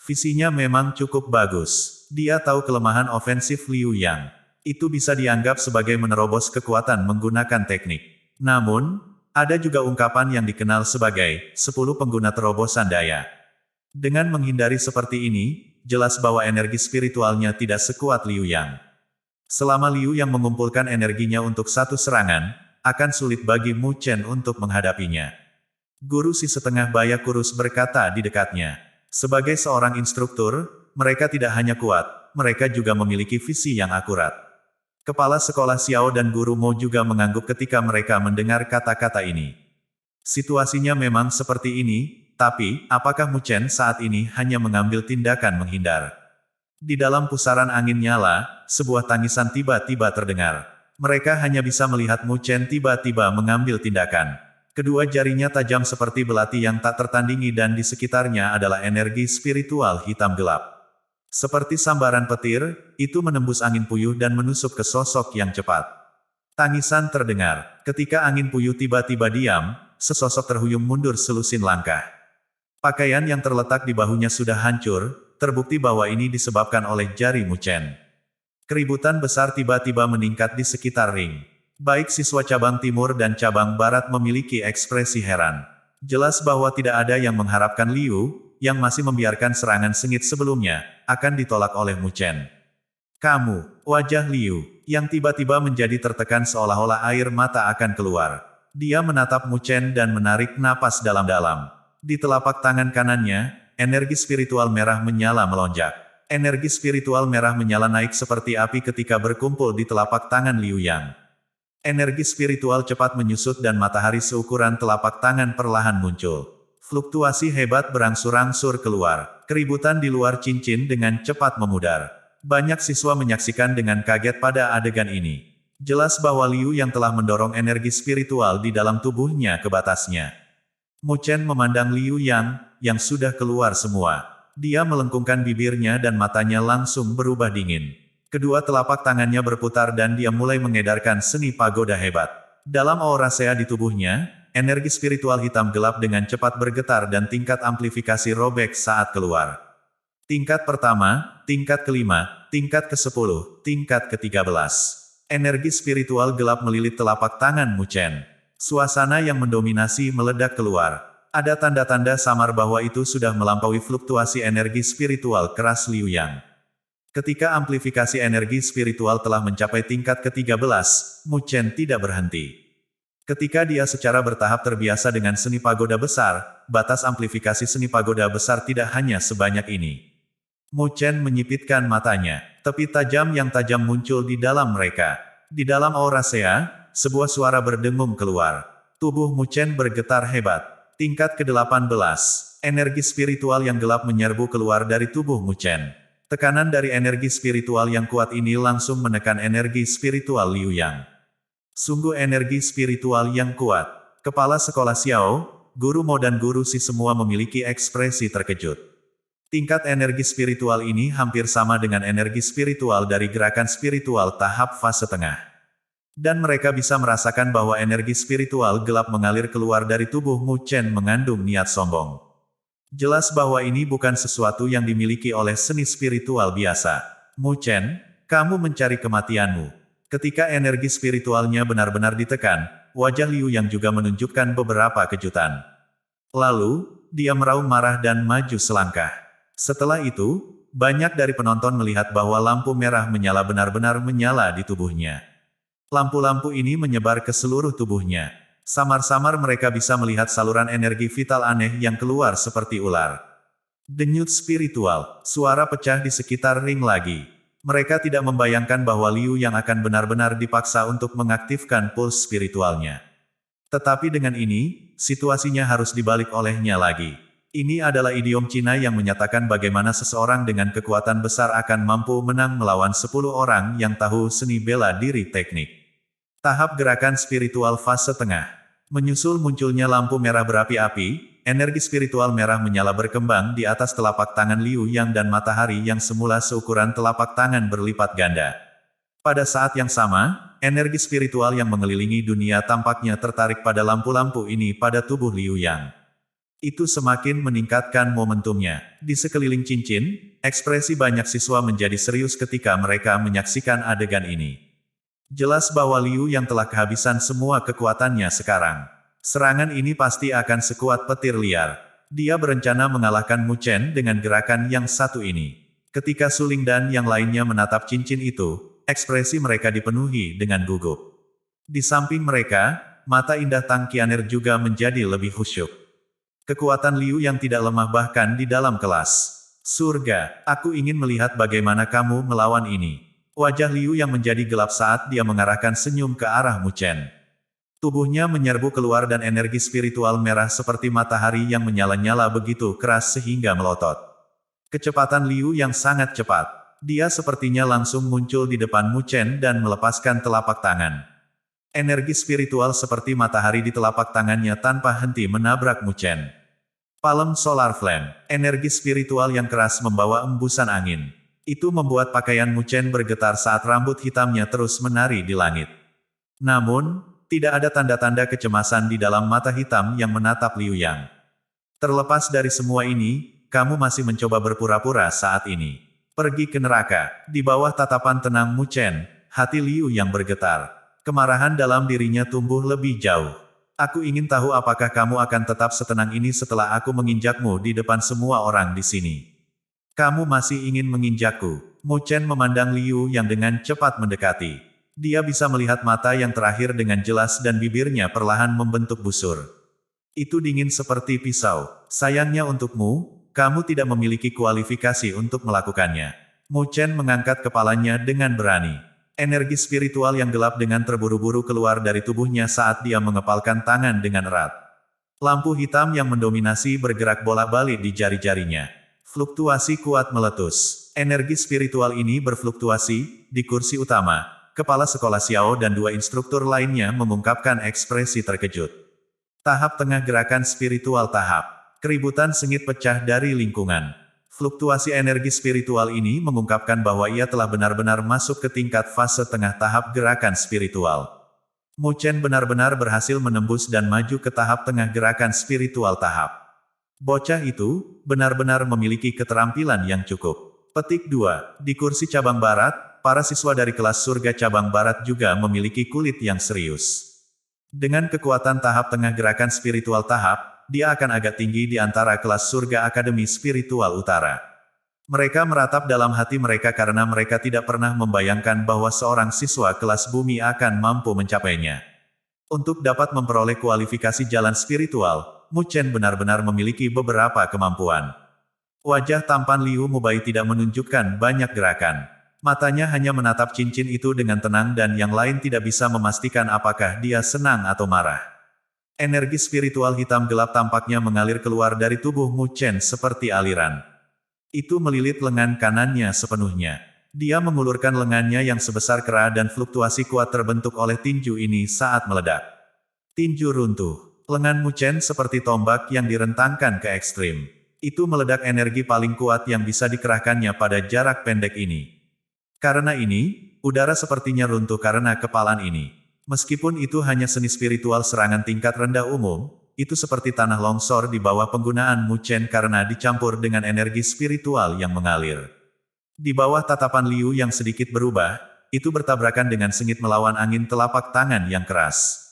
Visinya memang cukup bagus. Dia tahu kelemahan ofensif Liu Yang. Itu bisa dianggap sebagai menerobos kekuatan menggunakan teknik. Namun, ada juga ungkapan yang dikenal sebagai 10 pengguna terobosan daya. Dengan menghindari seperti ini, jelas bahwa energi spiritualnya tidak sekuat Liu Yang. Selama Liu Yang mengumpulkan energinya untuk satu serangan, akan sulit bagi Mu Chen untuk menghadapinya. Guru si setengah baya kurus berkata di dekatnya. Sebagai seorang instruktur, mereka tidak hanya kuat, mereka juga memiliki visi yang akurat. Kepala sekolah Xiao dan Guru Mo juga mengangguk ketika mereka mendengar kata-kata ini. Situasinya memang seperti ini, tapi, apakah Mu Chen saat ini hanya mengambil tindakan menghindar? Di dalam pusaran angin nyala, sebuah tangisan tiba-tiba terdengar. Mereka hanya bisa melihat Mu Chen tiba-tiba mengambil tindakan. Kedua jarinya tajam seperti belati yang tak tertandingi dan di sekitarnya adalah energi spiritual hitam gelap. Seperti sambaran petir, itu menembus angin puyuh dan menusuk ke sosok yang cepat. Tangisan terdengar. Ketika angin puyuh tiba-tiba diam, sesosok terhuyung mundur selusin langkah. Pakaian yang terletak di bahunya sudah hancur, terbukti bahwa ini disebabkan oleh jari Mu Chen. Keributan besar tiba-tiba meningkat di sekitar ring. Baik siswa cabang timur dan cabang barat memiliki ekspresi heran. Jelas bahwa tidak ada yang mengharapkan Liu, yang masih membiarkan serangan sengit sebelumnya, akan ditolak oleh Mu Chen. Kamu, wajah Liu, yang tiba-tiba menjadi tertekan seolah-olah air mata akan keluar. Dia menatap Mu Chen dan menarik napas dalam-dalam. Di telapak tangan kanannya, energi spiritual merah menyala melonjak. Energi spiritual merah menyala naik seperti api ketika berkumpul di telapak tangan Liu Yang. Energi spiritual cepat menyusut dan matahari seukuran telapak tangan perlahan muncul. Fluktuasi hebat berangsur-angsur keluar. Keributan di luar cincin dengan cepat memudar. Banyak siswa menyaksikan dengan kaget pada adegan ini. Jelas bahwa Liu yang telah mendorong energi spiritual di dalam tubuhnya ke batasnya. Mu Chen memandang Liu yang sudah keluar semua. Dia melengkungkan bibirnya dan matanya langsung berubah dingin. Kedua telapak tangannya berputar dan dia mulai mengedarkan seni pagoda hebat. Dalam aura sea di tubuhnya, energi spiritual hitam gelap dengan cepat bergetar dan tingkat amplifikasi robek saat keluar. Tingkat pertama, tingkat kelima, tingkat ke-10, tingkat ke-13. Energi spiritual gelap melilit telapak tangan Mu Chen. Suasana yang mendominasi meledak keluar. Ada tanda-tanda samar bahwa itu sudah melampaui fluktuasi energi spiritual keras Liu Yang. Ketika amplifikasi energi spiritual telah mencapai tingkat ke-13, Mu Chen tidak berhenti. Ketika dia secara bertahap terbiasa dengan seni pagoda besar, batas amplifikasi seni pagoda besar tidak hanya sebanyak ini. Mu Chen menyipitkan matanya. Tepi tajam yang tajam muncul di dalam mereka. Di dalam aura sea, sebuah suara berdengung keluar. Tubuh Mu Chen bergetar hebat. Tingkat ke-18. Energi spiritual yang gelap menyerbu keluar dari tubuh Mu Chen. Tekanan dari energi spiritual yang kuat ini langsung menekan energi spiritual Liu Yang. Sungguh energi spiritual yang kuat. Kepala sekolah Xiao, Guru Mo dan Guru Si semua memiliki ekspresi terkejut. Tingkat energi spiritual ini hampir sama dengan energi spiritual dari gerakan spiritual tahap fase tengah. Dan mereka bisa merasakan bahwa energi spiritual gelap mengalir keluar dari tubuh Mu Chen mengandung niat sombong. Jelas bahwa ini bukan sesuatu yang dimiliki oleh seni spiritual biasa. Mu Chen, kamu mencari kematianmu. Ketika energi spiritualnya benar-benar ditekan, wajah Liu yang juga menunjukkan beberapa kejutan. Lalu, dia meraung marah dan maju selangkah. Setelah itu, banyak dari penonton melihat bahwa lampu merah menyala benar-benar menyala di tubuhnya. Lampu-lampu ini menyebar ke seluruh tubuhnya. Samar-samar mereka bisa melihat saluran energi vital aneh yang keluar seperti ular. Denyut spiritual, suara pecah di sekitar ring lagi. Mereka tidak membayangkan bahwa Liu yang akan benar-benar dipaksa untuk mengaktifkan puls spiritualnya. Tetapi dengan ini, situasinya harus dibalik olehnya lagi. Ini adalah idiom Cina yang menyatakan bagaimana seseorang dengan kekuatan besar akan mampu menang melawan 10 orang yang tahu seni bela diri teknik. Tahap gerakan spiritual fase tengah. Menyusul munculnya lampu merah berapi-api, energi spiritual merah menyala berkembang di atas telapak tangan Liu Yang dan matahari yang semula seukuran telapak tangan berlipat ganda. Pada saat yang sama, energi spiritual yang mengelilingi dunia tampaknya tertarik pada lampu-lampu ini pada tubuh Liu Yang. Itu semakin meningkatkan momentumnya. Di sekeliling cincin, ekspresi banyak siswa menjadi serius ketika mereka menyaksikan adegan ini. Jelas bahwa Liu Yang telah kehabisan semua kekuatannya sekarang. Serangan ini pasti akan sekuat petir liar. Dia berencana mengalahkan Mu Chen dengan gerakan yang satu ini. Ketika Suling dan yang lainnya menatap cincin itu, ekspresi mereka dipenuhi dengan gugup. Di samping mereka, mata indah Tang Qian'er juga menjadi lebih khusyuk. Kekuatan Liu Yang tidak lemah bahkan di dalam kelas. Surga, aku ingin melihat bagaimana kamu melawan ini. Wajah Liu Yang menjadi gelap saat dia mengarahkan senyum ke arah Mu Chen. Tubuhnya menyerbu keluar dan energi spiritual merah seperti matahari yang menyala-nyala begitu keras sehingga melotot. Kecepatan Liu Yang sangat cepat. Dia sepertinya langsung muncul di depan Mu Chen dan melepaskan telapak tangan. Energi spiritual seperti matahari di telapak tangannya tanpa henti menabrak Mu Chen. Palem Solar Flame, energi spiritual yang keras membawa embusan angin. Itu membuat pakaian Mu Chen bergetar saat rambut hitamnya terus menari di langit. Namun, tidak ada tanda-tanda kecemasan di dalam mata hitam yang menatap Liu Yang. Terlepas dari semua ini, kamu masih mencoba berpura-pura saat ini. Pergi ke neraka. Di bawah tatapan tenang Mu Chen, hati Liu Yang bergetar. Kemarahan dalam dirinya tumbuh lebih jauh. Aku ingin tahu apakah kamu akan tetap setenang ini setelah aku menginjakmu di depan semua orang di sini. Kamu masih ingin menginjakku. Mu Chen memandang Liu Yang dengan cepat mendekati. Dia bisa melihat mata yang terakhir dengan jelas dan bibirnya perlahan membentuk busur. Itu dingin seperti pisau. Sayangnya untukmu, kamu tidak memiliki kualifikasi untuk melakukannya. Mu Chen mengangkat kepalanya dengan berani. Energi spiritual yang gelap dengan terburu-buru keluar dari tubuhnya saat dia mengepalkan tangan dengan erat. Lampu hitam yang mendominasi bergerak bolak-balik di jari-jarinya. Fluktuasi kuat meletus. Energi spiritual ini berfluktuasi. Di kursi utama, kepala sekolah Xiao dan dua instruktur lainnya mengungkapkan ekspresi terkejut. Tahap tengah gerakan spiritual tahap. Keributan sengit pecah dari lingkungan. Fluktuasi energi spiritual ini mengungkapkan bahwa ia telah benar-benar masuk ke tingkat fase tengah tahap gerakan spiritual. Mu Chen benar-benar berhasil menembus dan maju ke tahap tengah gerakan spiritual tahap. Bocah itu benar-benar memiliki keterampilan yang cukup. Petik 2. Di kursi cabang barat, para siswa dari kelas surga cabang barat juga memiliki kulit yang serius. Dengan kekuatan tahap tengah gerakan spiritual tahap, dia akan agak tinggi di antara kelas surga Akademi Spiritual Utara. Mereka meratap dalam hati mereka karena mereka tidak pernah membayangkan bahwa seorang siswa kelas bumi akan mampu mencapainya. Untuk dapat memperoleh kualifikasi jalan spiritual, Mu Chen benar-benar memiliki beberapa kemampuan. Wajah tampan Liu Mubai tidak menunjukkan banyak gerakan. Matanya hanya menatap cincin itu dengan tenang dan yang lain tidak bisa memastikan apakah dia senang atau marah. Energi spiritual hitam gelap tampaknya mengalir keluar dari tubuh Mu Chen seperti aliran. Itu melilit lengan kanannya sepenuhnya. Dia mengulurkan lengannya yang sebesar kera dan fluktuasi kuat terbentuk oleh tinju ini saat meledak. Tinju runtuh. Lengan Mu Chen seperti tombak yang direntangkan ke ekstrim. Itu meledak energi paling kuat yang bisa dikerahkannya pada jarak pendek ini. Karena ini, udara sepertinya runtuh karena kepalan ini. Meskipun itu hanya seni spiritual serangan tingkat rendah umum, itu seperti tanah longsor di bawah penggunaan Mu Chen karena dicampur dengan energi spiritual yang mengalir. Di bawah tatapan Liu yang sedikit berubah, itu bertabrakan dengan sengit melawan angin telapak tangan yang keras.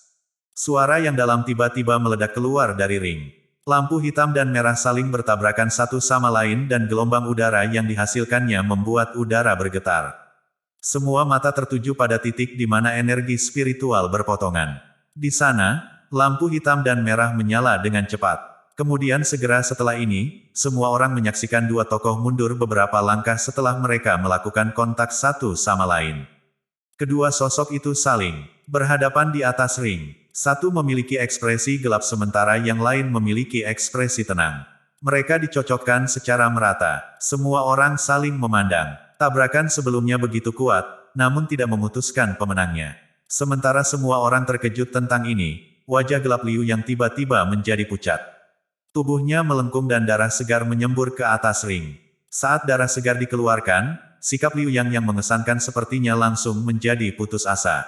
Suara yang dalam tiba-tiba meledak keluar dari ring. Lampu hitam dan merah saling bertabrakan satu sama lain dan gelombang udara yang dihasilkannya membuat udara bergetar. Semua mata tertuju pada titik di mana energi spiritual berpotongan. Di sana, lampu hitam dan merah menyala dengan cepat. Kemudian segera setelah ini, semua orang menyaksikan dua tokoh mundur beberapa langkah setelah mereka melakukan kontak satu sama lain. Kedua sosok itu saling berhadapan di atas ring. Satu memiliki ekspresi gelap sementara yang lain memiliki ekspresi tenang. Mereka dicocokkan secara merata. Semua orang saling memandang. Tabrakan sebelumnya begitu kuat, namun tidak memutuskan pemenangnya. Sementara semua orang terkejut tentang ini, wajah gelap Liu yang tiba-tiba menjadi pucat. Tubuhnya melengkung dan darah segar menyembur ke atas ring. Saat darah segar dikeluarkan, sikap Liu yang mengesankan sepertinya langsung menjadi putus asa.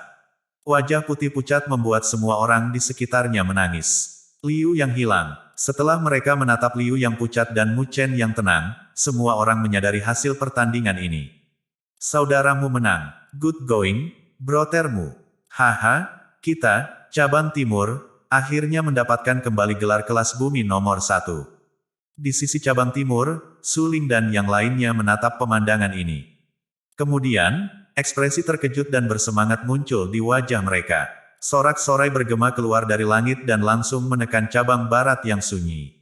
Wajah putih pucat membuat semua orang di sekitarnya menangis. Liu yang hilang. Setelah mereka menatap Liu yang pucat dan Mu Chen yang tenang, semua orang menyadari hasil pertandingan ini. Saudaramu menang. Good going, brotermu. Haha, kita, cabang timur, akhirnya mendapatkan kembali gelar kelas bumi nomor 1. Di sisi cabang timur, Su Ling dan yang lainnya menatap pemandangan ini. Kemudian, ekspresi terkejut dan bersemangat muncul di wajah mereka. Sorak-sorai bergema keluar dari langit dan langsung menekan cabang barat yang sunyi.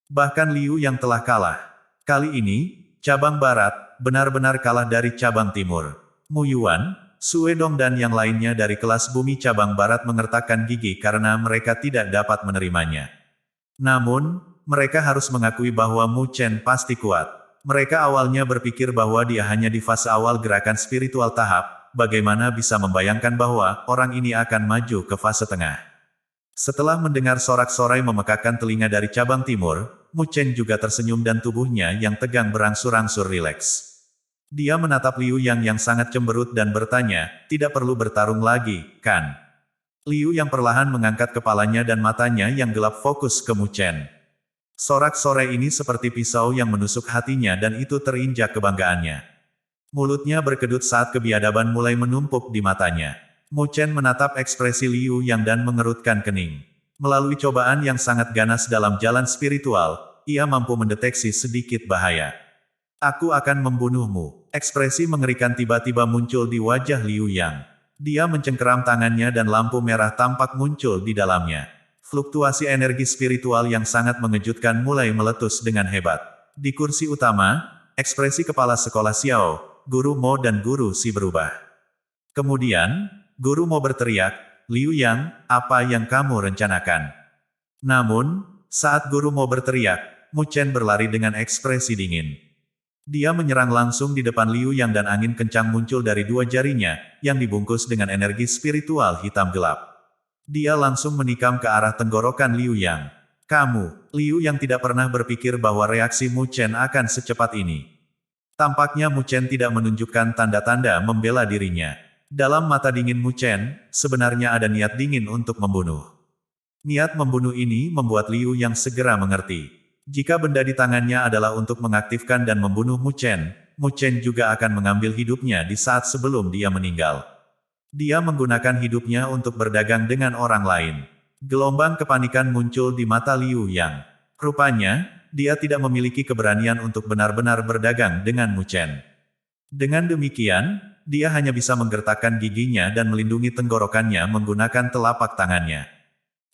Bahkan Liu yang telah kalah. Kali ini, cabang barat, benar-benar kalah dari cabang timur. Mu Yuan, Su Wedong dan yang lainnya dari kelas bumi cabang barat mengertakkan gigi karena mereka tidak dapat menerimanya. Namun, mereka harus mengakui bahwa Mu Chen pasti kuat. Mereka awalnya berpikir bahwa dia hanya di fase awal gerakan spiritual tahap. Bagaimana bisa membayangkan bahwa orang ini akan maju ke fase tengah? Setelah mendengar sorak-sorai memekakkan telinga dari cabang timur, Mu Chen juga tersenyum dan tubuhnya yang tegang berangsur-angsur rileks. Dia menatap Liu yang sangat cemberut dan bertanya, tidak perlu bertarung lagi, kan? Liu yang perlahan mengangkat kepalanya dan matanya yang gelap fokus ke Mu Chen. Sorak-sorai ini seperti pisau yang menusuk hatinya dan itu terinjak kebanggaannya. Mulutnya berkedut saat kebiadaban mulai menumpuk di matanya. Mu Chen menatap ekspresi Liu yang dan mengerutkan kening. Melalui cobaan yang sangat ganas dalam jalan spiritual, ia mampu mendeteksi sedikit bahaya. Aku akan membunuhmu. Ekspresi mengerikan tiba-tiba muncul di wajah Liu Yang. Dia mencengkeram tangannya dan lampu merah tampak muncul di dalamnya. Fluktuasi energi spiritual yang sangat mengejutkan mulai meletus dengan hebat. Di kursi utama, ekspresi kepala sekolah Xiao, Guru Mo dan Guru Si berubah. Kemudian, Guru Mo berteriak, Liu Yang, apa yang kamu rencanakan? Namun, saat Guru Mo berteriak, Mu Chen berlari dengan ekspresi dingin. Dia menyerang langsung di depan Liu Yang dan angin kencang muncul dari dua jarinya, yang dibungkus dengan energi spiritual hitam gelap. Dia langsung menikam ke arah tenggorokan Liu Yang. Kamu, Liu Yang tidak pernah berpikir bahwa reaksi Mu Chen akan secepat ini. Tampaknya Mu Chen tidak menunjukkan tanda-tanda membela dirinya. Dalam mata dingin Mu Chen, sebenarnya ada niat dingin untuk membunuh. Niat membunuh ini membuat Liu Yang segera mengerti. Jika benda di tangannya adalah untuk mengaktifkan dan membunuh Mu Chen juga akan mengambil hidupnya di saat sebelum dia meninggal. Dia menggunakan hidupnya untuk berdagang dengan orang lain. Gelombang kepanikan muncul di mata Liu Yang. Rupanya, dia tidak memiliki keberanian untuk benar-benar berdagang dengan Mu Chen. Dengan demikian, dia hanya bisa menggertakkan giginya dan melindungi tenggorokannya menggunakan telapak tangannya.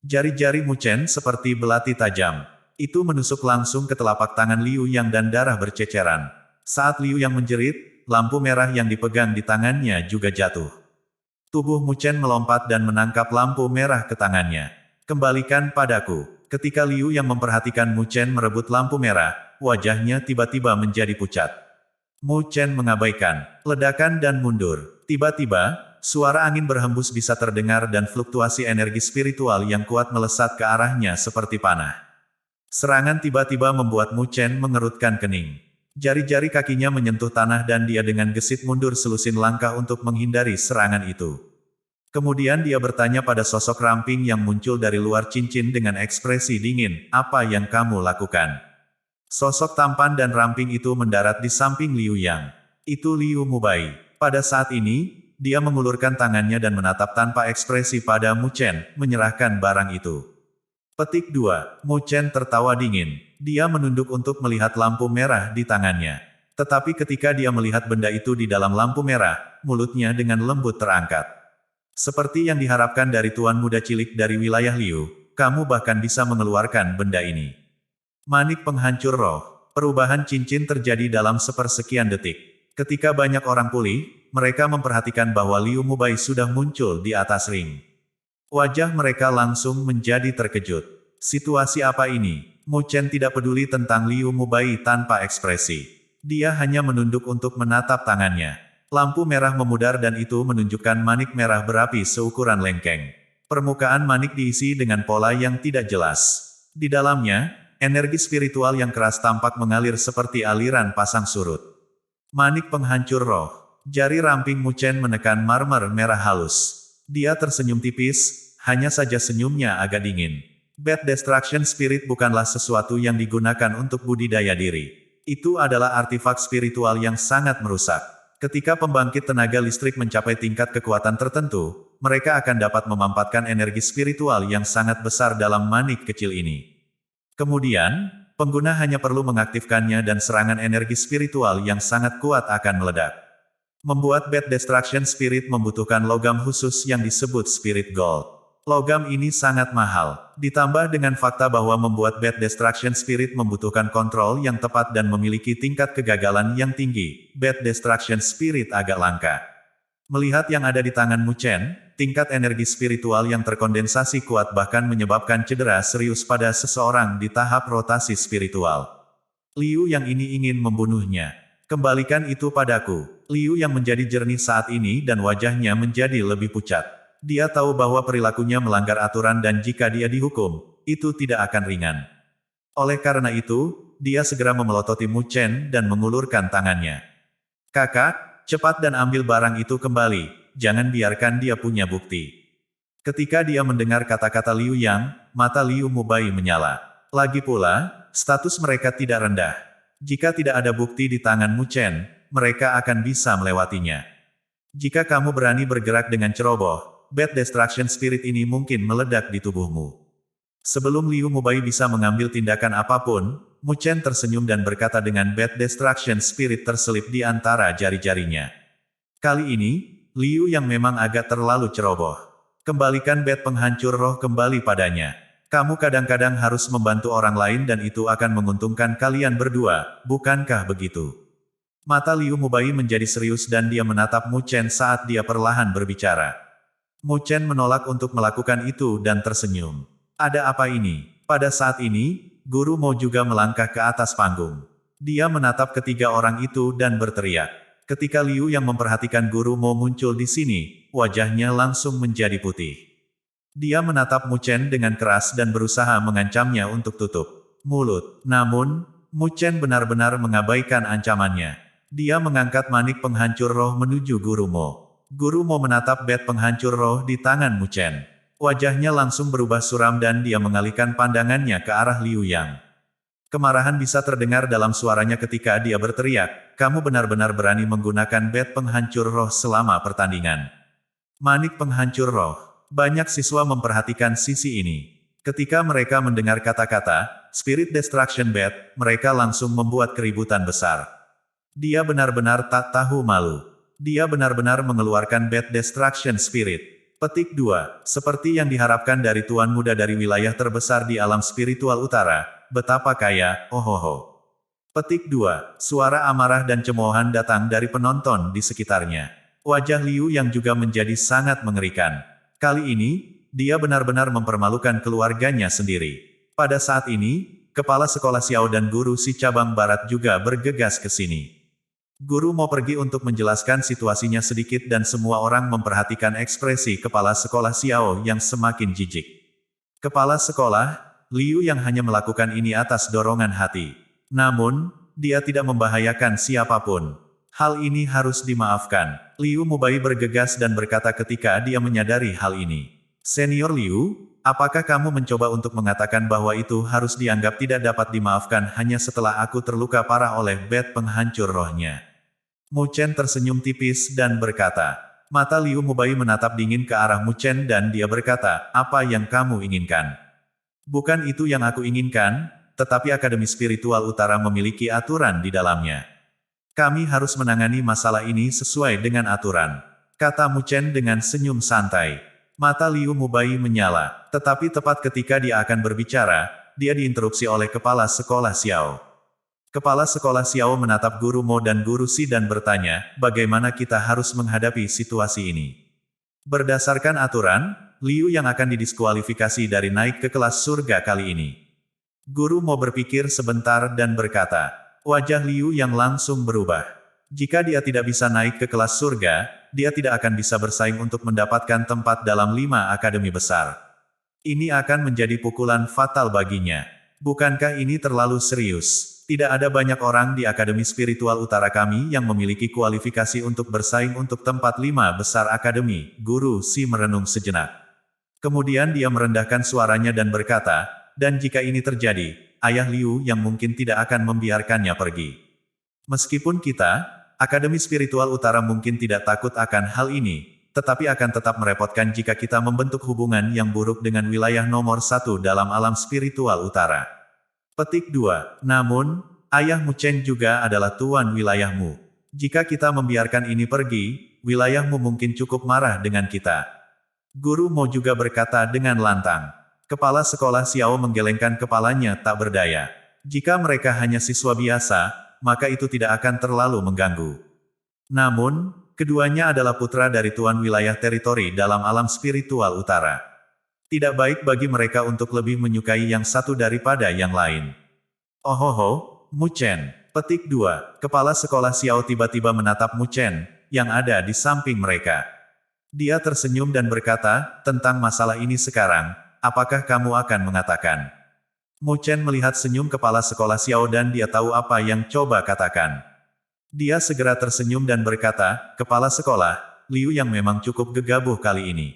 Jari-jari Mu Chen seperti belati tajam. Itu menusuk langsung ke telapak tangan Liu Yang dan darah berceceran. Saat Liu Yang menjerit, lampu merah yang dipegang di tangannya juga jatuh. Tubuh Mu Chen melompat dan menangkap lampu merah ke tangannya. Kembalikan padaku. Ketika Liu Yang memperhatikan Mu Chen merebut lampu merah, wajahnya tiba-tiba menjadi pucat. Mu Chen mengabaikan ledakan dan mundur. Tiba-tiba, suara angin berhembus bisa terdengar dan fluktuasi energi spiritual yang kuat melesat ke arahnya seperti panah. Serangan tiba-tiba membuat Mu Chen mengerutkan kening. Jari-jari kakinya menyentuh tanah dan dia dengan gesit mundur selusin langkah untuk menghindari serangan itu. Kemudian dia bertanya pada sosok ramping yang muncul dari luar cincin dengan ekspresi dingin, apa yang kamu lakukan? Sosok tampan dan ramping itu mendarat di samping Liu Yang. Itu Liu Mubai. Pada saat ini, dia mengulurkan tangannya dan menatap tanpa ekspresi pada Mu Chen, menyerahkan barang itu. Petik 2. Mu Chen tertawa dingin. Dia menunduk untuk melihat lampu merah di tangannya. Tetapi ketika dia melihat benda itu di dalam lampu merah, mulutnya dengan lembut terangkat. Seperti yang diharapkan dari tuan muda cilik dari wilayah Liu, kamu bahkan bisa mengeluarkan benda ini. Manik penghancur roh. Perubahan cincin terjadi dalam sepersekian detik. Ketika banyak orang pulih, mereka memperhatikan bahwa Liu Mubai sudah muncul di atas ring. Wajah mereka langsung menjadi terkejut. Situasi apa ini? Mu Chen tidak peduli tentang Liu Mubai tanpa ekspresi. Dia hanya menunduk untuk menatap tangannya. Lampu merah memudar dan itu menunjukkan manik merah berapi seukuran lengkeng. Permukaan manik diisi dengan pola yang tidak jelas. Di dalamnya, energi spiritual yang keras tampak mengalir seperti aliran pasang surut. Manik penghancur roh. Jari ramping Mu Chen menekan marmer merah halus. Dia tersenyum tipis, hanya saja senyumnya agak dingin. Bad Destruction Spirit bukanlah sesuatu yang digunakan untuk budidaya diri. Itu adalah artefak spiritual yang sangat merusak. Ketika pembangkit tenaga listrik mencapai tingkat kekuatan tertentu, mereka akan dapat memampatkan energi spiritual yang sangat besar dalam manik kecil ini. Kemudian, pengguna hanya perlu mengaktifkannya dan serangan energi spiritual yang sangat kuat akan meledak. Membuat Bad Destruction Spirit membutuhkan logam khusus yang disebut Spirit Gold. Logam ini sangat mahal, ditambah dengan fakta bahwa membuat Bad Destruction Spirit membutuhkan kontrol yang tepat dan memiliki tingkat kegagalan yang tinggi. Bad Destruction Spirit agak langka. Melihat yang ada di tangan Mu Chen, tingkat energi spiritual yang terkondensasi kuat bahkan menyebabkan cedera serius pada seseorang di tahap rotasi spiritual. Liu yang ini ingin membunuhnya. Kembalikan itu padaku. Liu yang menjadi jernih saat ini dan wajahnya menjadi lebih pucat. Dia tahu bahwa perilakunya melanggar aturan dan jika dia dihukum, itu tidak akan ringan. Oleh karena itu, dia segera memelototi Mu Chen dan mengulurkan tangannya. Kakak, cepat dan ambil barang itu kembali, jangan biarkan dia punya bukti. Ketika dia mendengar kata-kata Liu Yang, mata Liu Mubai menyala. Lagi pula, status mereka tidak rendah. Jika tidak ada bukti di tangan Mu Chen, mereka akan bisa melewatinya. Jika kamu berani bergerak dengan ceroboh, Bad Destruction Spirit ini mungkin meledak di tubuhmu. Sebelum Liu Mubai bisa mengambil tindakan apapun, Mu Chen tersenyum dan berkata dengan Bad Destruction Spirit terselip di antara jari-jarinya. Kali ini, Liu yang memang agak terlalu ceroboh. Kembalikan Bad Penghancur Roh kembali padanya. Kamu kadang-kadang harus membantu orang lain dan itu akan menguntungkan kalian berdua, bukankah begitu? Mata Liu Mubai menjadi serius dan dia menatap Mu Chen saat dia perlahan berbicara. Mu Chen menolak untuk melakukan itu dan tersenyum. Ada apa ini? Pada saat ini, Guru Mo juga melangkah ke atas panggung. Dia menatap ketiga orang itu dan berteriak. Ketika Liu yang memperhatikan Guru Mo muncul di sini, wajahnya langsung menjadi putih. Dia menatap Mu Chen dengan keras dan berusaha mengancamnya untuk tutup mulut. Namun, Mu Chen benar-benar mengabaikan ancamannya. Dia mengangkat manik penghancur roh menuju Guru Mo. Guru Mo menatap Bad Penghancur Roh di tangan Mu Chen. Wajahnya langsung berubah suram dan dia mengalihkan pandangannya ke arah Liu Yang. Kemarahan bisa terdengar dalam suaranya ketika dia berteriak, kamu benar-benar berani menggunakan Bad Penghancur Roh selama pertandingan. Manik Penghancur Roh. Banyak siswa memperhatikan sisi ini. Ketika mereka mendengar kata-kata, Spirit Destruction Bad, mereka langsung membuat keributan besar. Dia benar-benar tak tahu malu. Dia benar-benar mengeluarkan Bad Destruction Spirit. Petik 2. Seperti yang diharapkan dari tuan muda dari wilayah terbesar di alam spiritual utara, betapa kaya, ohoho. Petik 2. Suara amarah dan cemoohan datang dari penonton di sekitarnya. Wajah Liu yang juga menjadi sangat mengerikan. Kali ini, dia benar-benar mempermalukan keluarganya sendiri. Pada saat ini, kepala sekolah Xiao dan guru si cabang barat juga bergegas ke sini. Guru mau pergi untuk menjelaskan situasinya sedikit dan semua orang memperhatikan ekspresi kepala sekolah Xiao yang semakin jijik. Kepala sekolah, Liu yang hanya melakukan ini atas dorongan hati. Namun, dia tidak membahayakan siapapun. Hal ini harus dimaafkan. Liu Mubai bergegas dan berkata ketika dia menyadari hal ini. Senior Liu, apakah kamu mencoba untuk mengatakan bahwa itu harus dianggap tidak dapat dimaafkan hanya setelah aku terluka parah oleh Bad Penghancur Rohnya? Mu Chen tersenyum tipis dan berkata. Mata Liu Mubai menatap dingin ke arah Mu Chen dan dia berkata, apa yang kamu inginkan? Bukan itu yang aku inginkan, tetapi Akademi Spiritual Utara memiliki aturan di dalamnya. Kami harus menangani masalah ini sesuai dengan aturan. Kata Mu Chen dengan senyum santai. Mata Liu Mubai menyala, tetapi tepat ketika dia akan berbicara, dia diinterupsi oleh kepala sekolah Xiao. Kepala sekolah Xiao menatap Guru Mo dan Guru Si dan bertanya, bagaimana kita harus menghadapi situasi ini? Berdasarkan aturan, Liu yang akan didiskualifikasi dari naik ke kelas surga kali ini. Guru mau berpikir sebentar dan berkata. Wajah Liu yang langsung berubah. Jika dia tidak bisa naik ke kelas surga, dia tidak akan bisa bersaing untuk mendapatkan tempat dalam 5 akademi besar. Ini akan menjadi pukulan fatal baginya. Bukankah ini terlalu serius? Tidak ada banyak orang di Akademi Spiritual Utara kami yang memiliki kualifikasi untuk bersaing untuk tempat 5 besar akademi. Guru Si merenung sejenak. Kemudian dia merendahkan suaranya dan berkata, dan jika ini terjadi, Ayah Liu yang mungkin tidak akan membiarkannya pergi. Meskipun kita, Akademi Spiritual Utara mungkin tidak takut akan hal ini, tetapi akan tetap merepotkan jika kita membentuk hubungan yang buruk dengan wilayah nomor 1 dalam alam spiritual utara. Petik 2. Namun, Ayah Mu Chen juga adalah tuan wilayahmu. Jika kita membiarkan ini pergi, wilayahmu mungkin cukup marah dengan kita. Guru Mo juga berkata dengan lantang. Kepala sekolah Xiao menggelengkan kepalanya tak berdaya. Jika mereka hanya siswa biasa, maka itu tidak akan terlalu mengganggu. Namun, keduanya adalah putra dari tuan wilayah teritori dalam alam spiritual utara. Tidak baik bagi mereka untuk lebih menyukai yang satu daripada yang lain. Ohoho, Mu Chen. Petik 2. Kepala sekolah Xiao tiba-tiba menatap Mu Chen, yang ada di samping mereka. Dia tersenyum dan berkata, tentang masalah ini sekarang, apakah kamu akan mengatakan? Mu Chen melihat senyum kepala sekolah Xiao dan dia tahu apa yang coba katakan. Dia segera tersenyum dan berkata, kepala sekolah, Liu yang memang cukup gegabah kali ini.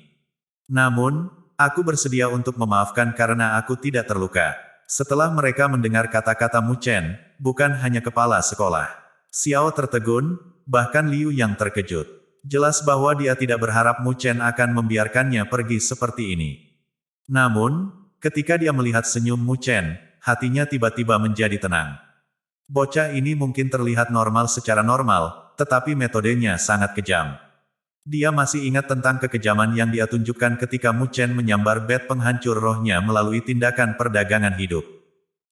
Namun, aku bersedia untuk memaafkan karena aku tidak terluka. Setelah mereka mendengar kata-kata Mu Chen, bukan hanya kepala sekolah Xiao tertegun, bahkan Liu yang terkejut. Jelas bahwa dia tidak berharap Mu Chen akan membiarkannya pergi seperti ini. Namun, ketika dia melihat senyum Mu Chen, hatinya tiba-tiba menjadi tenang. Bocah ini mungkin terlihat normal secara normal, tetapi metodenya sangat kejam. Dia masih ingat tentang kekejaman yang dia tunjukkan ketika Mu Chen menyambar bed penghancur rohnya melalui tindakan perdagangan hidup.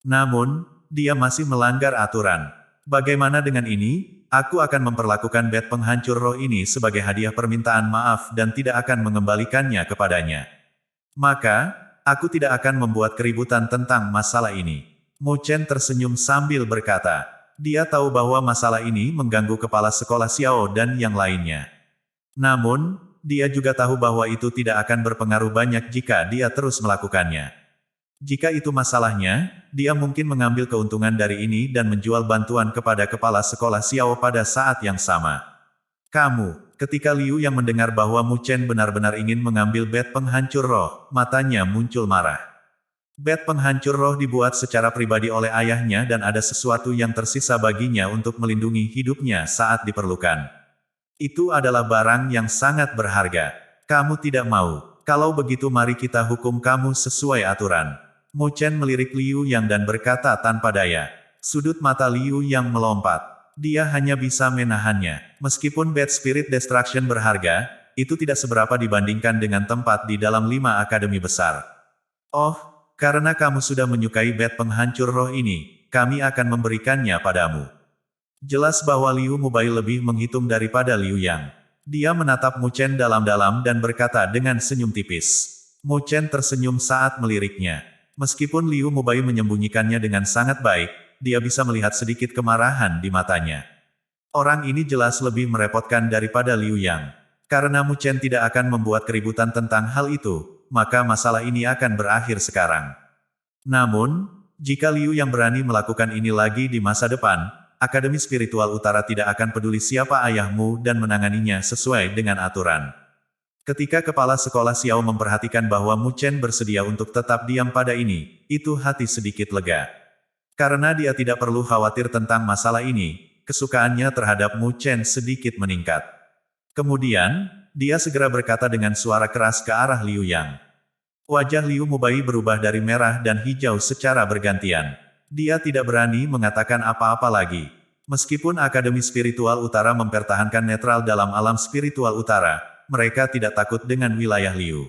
Namun, dia masih melanggar aturan. Bagaimana dengan ini? Aku akan memperlakukan bed penghancur roh ini sebagai hadiah permintaan maaf dan tidak akan mengembalikannya kepadanya. Maka, aku tidak akan membuat keributan tentang masalah ini. Mu Chen tersenyum sambil berkata. Dia tahu bahwa masalah ini mengganggu kepala sekolah Xiao dan yang lainnya. Namun, dia juga tahu bahwa itu tidak akan berpengaruh banyak jika dia terus melakukannya. Jika itu masalahnya, dia mungkin mengambil keuntungan dari ini dan menjual bantuan kepada kepala sekolah Xiao pada saat yang sama. Kamu, ketika Liu yang mendengar bahwa Mu Chen benar-benar ingin mengambil bed penghancur roh, matanya muncul marah. Bed penghancur roh dibuat secara pribadi oleh ayahnya dan ada sesuatu yang tersisa baginya untuk melindungi hidupnya saat diperlukan. Itu adalah barang yang sangat berharga. Kamu tidak mau. Kalau begitu mari kita hukum kamu sesuai aturan. Mu Chen melirik Liu Yang dan berkata tanpa daya. Sudut mata Liu Yang melompat. Dia hanya bisa menahannya. Meskipun Bad Spirit Destruction berharga, itu tidak seberapa dibandingkan dengan tempat di dalam 5 akademi besar. Oh, karena kamu sudah menyukai bed penghancur roh ini, kami akan memberikannya padamu. Jelas bahwa Liu Mubai lebih menghitung daripada Liu Yang. Dia menatap Mu Chen dalam-dalam dan berkata dengan senyum tipis. Mu Chen tersenyum saat meliriknya. Meskipun Liu Mubai menyembunyikannya dengan sangat baik, dia bisa melihat sedikit kemarahan di matanya. Orang ini jelas lebih merepotkan daripada Liu Yang. Karena Mu Chen tidak akan membuat keributan tentang hal itu, maka masalah ini akan berakhir sekarang. Namun, jika Liu Yang berani melakukan ini lagi di masa depan, Akademi Spiritual Utara tidak akan peduli siapa ayahmu dan menanganinya sesuai dengan aturan. Ketika kepala sekolah Xiao memperhatikan bahwa Mu Chen bersedia untuk tetap diam pada ini, itu hati sedikit lega. Karena dia tidak perlu khawatir tentang masalah ini, kesukaannya terhadap Mu Chen sedikit meningkat. Kemudian, dia segera berkata dengan suara keras ke arah Liu Yang. Wajah Liu Mubai berubah dari merah dan hijau secara bergantian. Dia tidak berani mengatakan apa-apa lagi. Meskipun Akademi Spiritual Utara mempertahankan netral dalam alam spiritual utara, mereka tidak takut dengan wilayah Liu.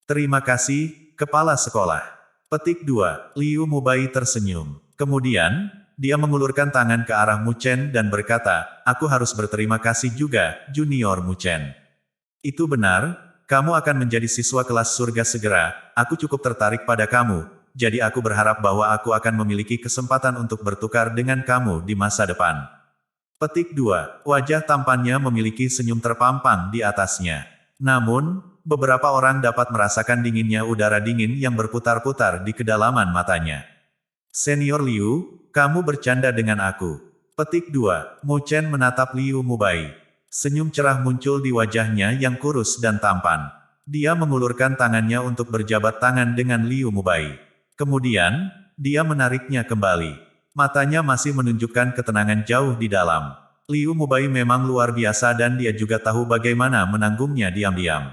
Terima kasih, Kepala Sekolah. Petik 2. Liu Mubai tersenyum. Kemudian, dia mengulurkan tangan ke arah Mu Chen dan berkata, aku harus berterima kasih juga, Junior Mu Chen. Itu benar, kamu akan menjadi siswa kelas surga segera, aku cukup tertarik pada kamu. jadi aku berharap bahwa aku akan memiliki kesempatan untuk bertukar dengan kamu di masa depan. Petik 2. Wajah tampannya memiliki senyum terpampang di atasnya. Namun, beberapa orang dapat merasakan dinginnya udara dingin yang berputar-putar di kedalaman matanya. Senior Liu, kamu bercanda dengan aku. Petik 2. Mu Chen menatap Liu Mubai. Senyum cerah muncul di wajahnya yang kurus dan tampan. Dia mengulurkan tangannya untuk berjabat tangan dengan Liu Mubai. Kemudian, dia menariknya kembali. Matanya masih menunjukkan ketenangan jauh di dalam. Liu Mubai memang luar biasa dan dia juga tahu bagaimana menanggungnya diam-diam.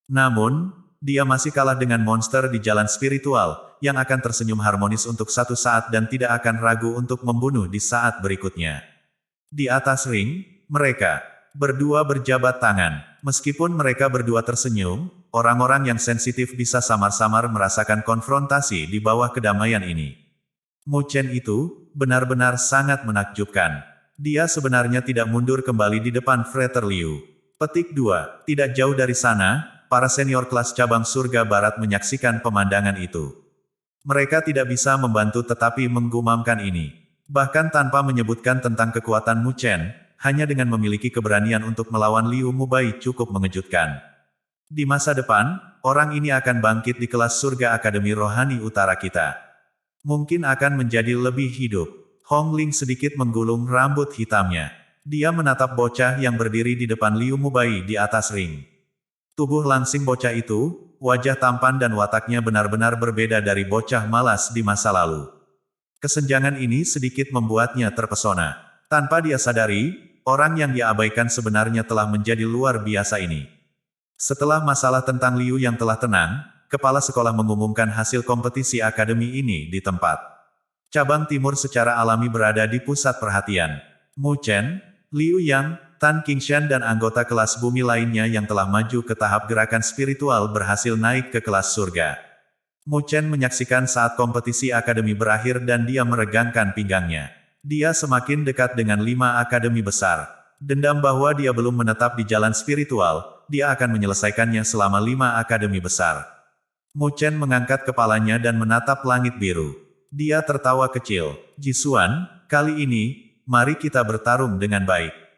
Namun, dia masih kalah dengan monster di jalan spiritual, yang akan tersenyum harmonis untuk satu saat dan tidak akan ragu untuk membunuh di saat berikutnya. Di atas ring, mereka berdua berjabat tangan. Meskipun mereka berdua tersenyum, orang-orang yang sensitif bisa samar-samar merasakan konfrontasi di bawah kedamaian ini. Mu Chen itu, benar-benar sangat menakjubkan. Dia sebenarnya tidak mundur kembali di depan Frater Liu. Petik 2. Tidak jauh dari sana, para senior kelas cabang surga barat menyaksikan pemandangan itu. Mereka tidak bisa membantu tetapi menggumamkan ini. Bahkan tanpa menyebutkan tentang kekuatan Mu Chen, hanya dengan memiliki keberanian untuk melawan Liu Mubai cukup mengejutkan. Di masa depan, orang ini akan bangkit di kelas surga Akademi Rohani Utara kita. Mungkin akan menjadi lebih hidup. Hong Ling sedikit menggulung rambut hitamnya. Dia menatap bocah yang berdiri di depan Liu Mubai di atas ring. Tubuh langsing bocah itu, wajah tampan dan wataknya benar-benar berbeda dari bocah malas di masa lalu. Kesenjangan ini sedikit membuatnya terpesona. Tanpa dia sadari, orang yang dia abaikan sebenarnya telah menjadi luar biasa ini. Setelah masalah tentang Liu yang telah tenang, kepala sekolah mengumumkan hasil kompetisi akademi ini di tempat. Cabang timur secara alami berada di pusat perhatian. Mu Chen, Liu Yang, Tan Qingshan dan anggota kelas bumi lainnya yang telah maju ke tahap gerakan spiritual berhasil naik ke kelas surga. Mu Chen menyaksikan saat kompetisi akademi berakhir dan dia meregangkan pinggangnya. Dia semakin dekat dengan 5 akademi besar. Dendam bahwa dia belum menetap di jalan spiritual, dia akan menyelesaikannya selama 5 akademi besar. Mu Chen mengangkat kepalanya dan menatap langit biru. Dia tertawa kecil. Jisuan, kali ini, mari kita bertarung dengan baik.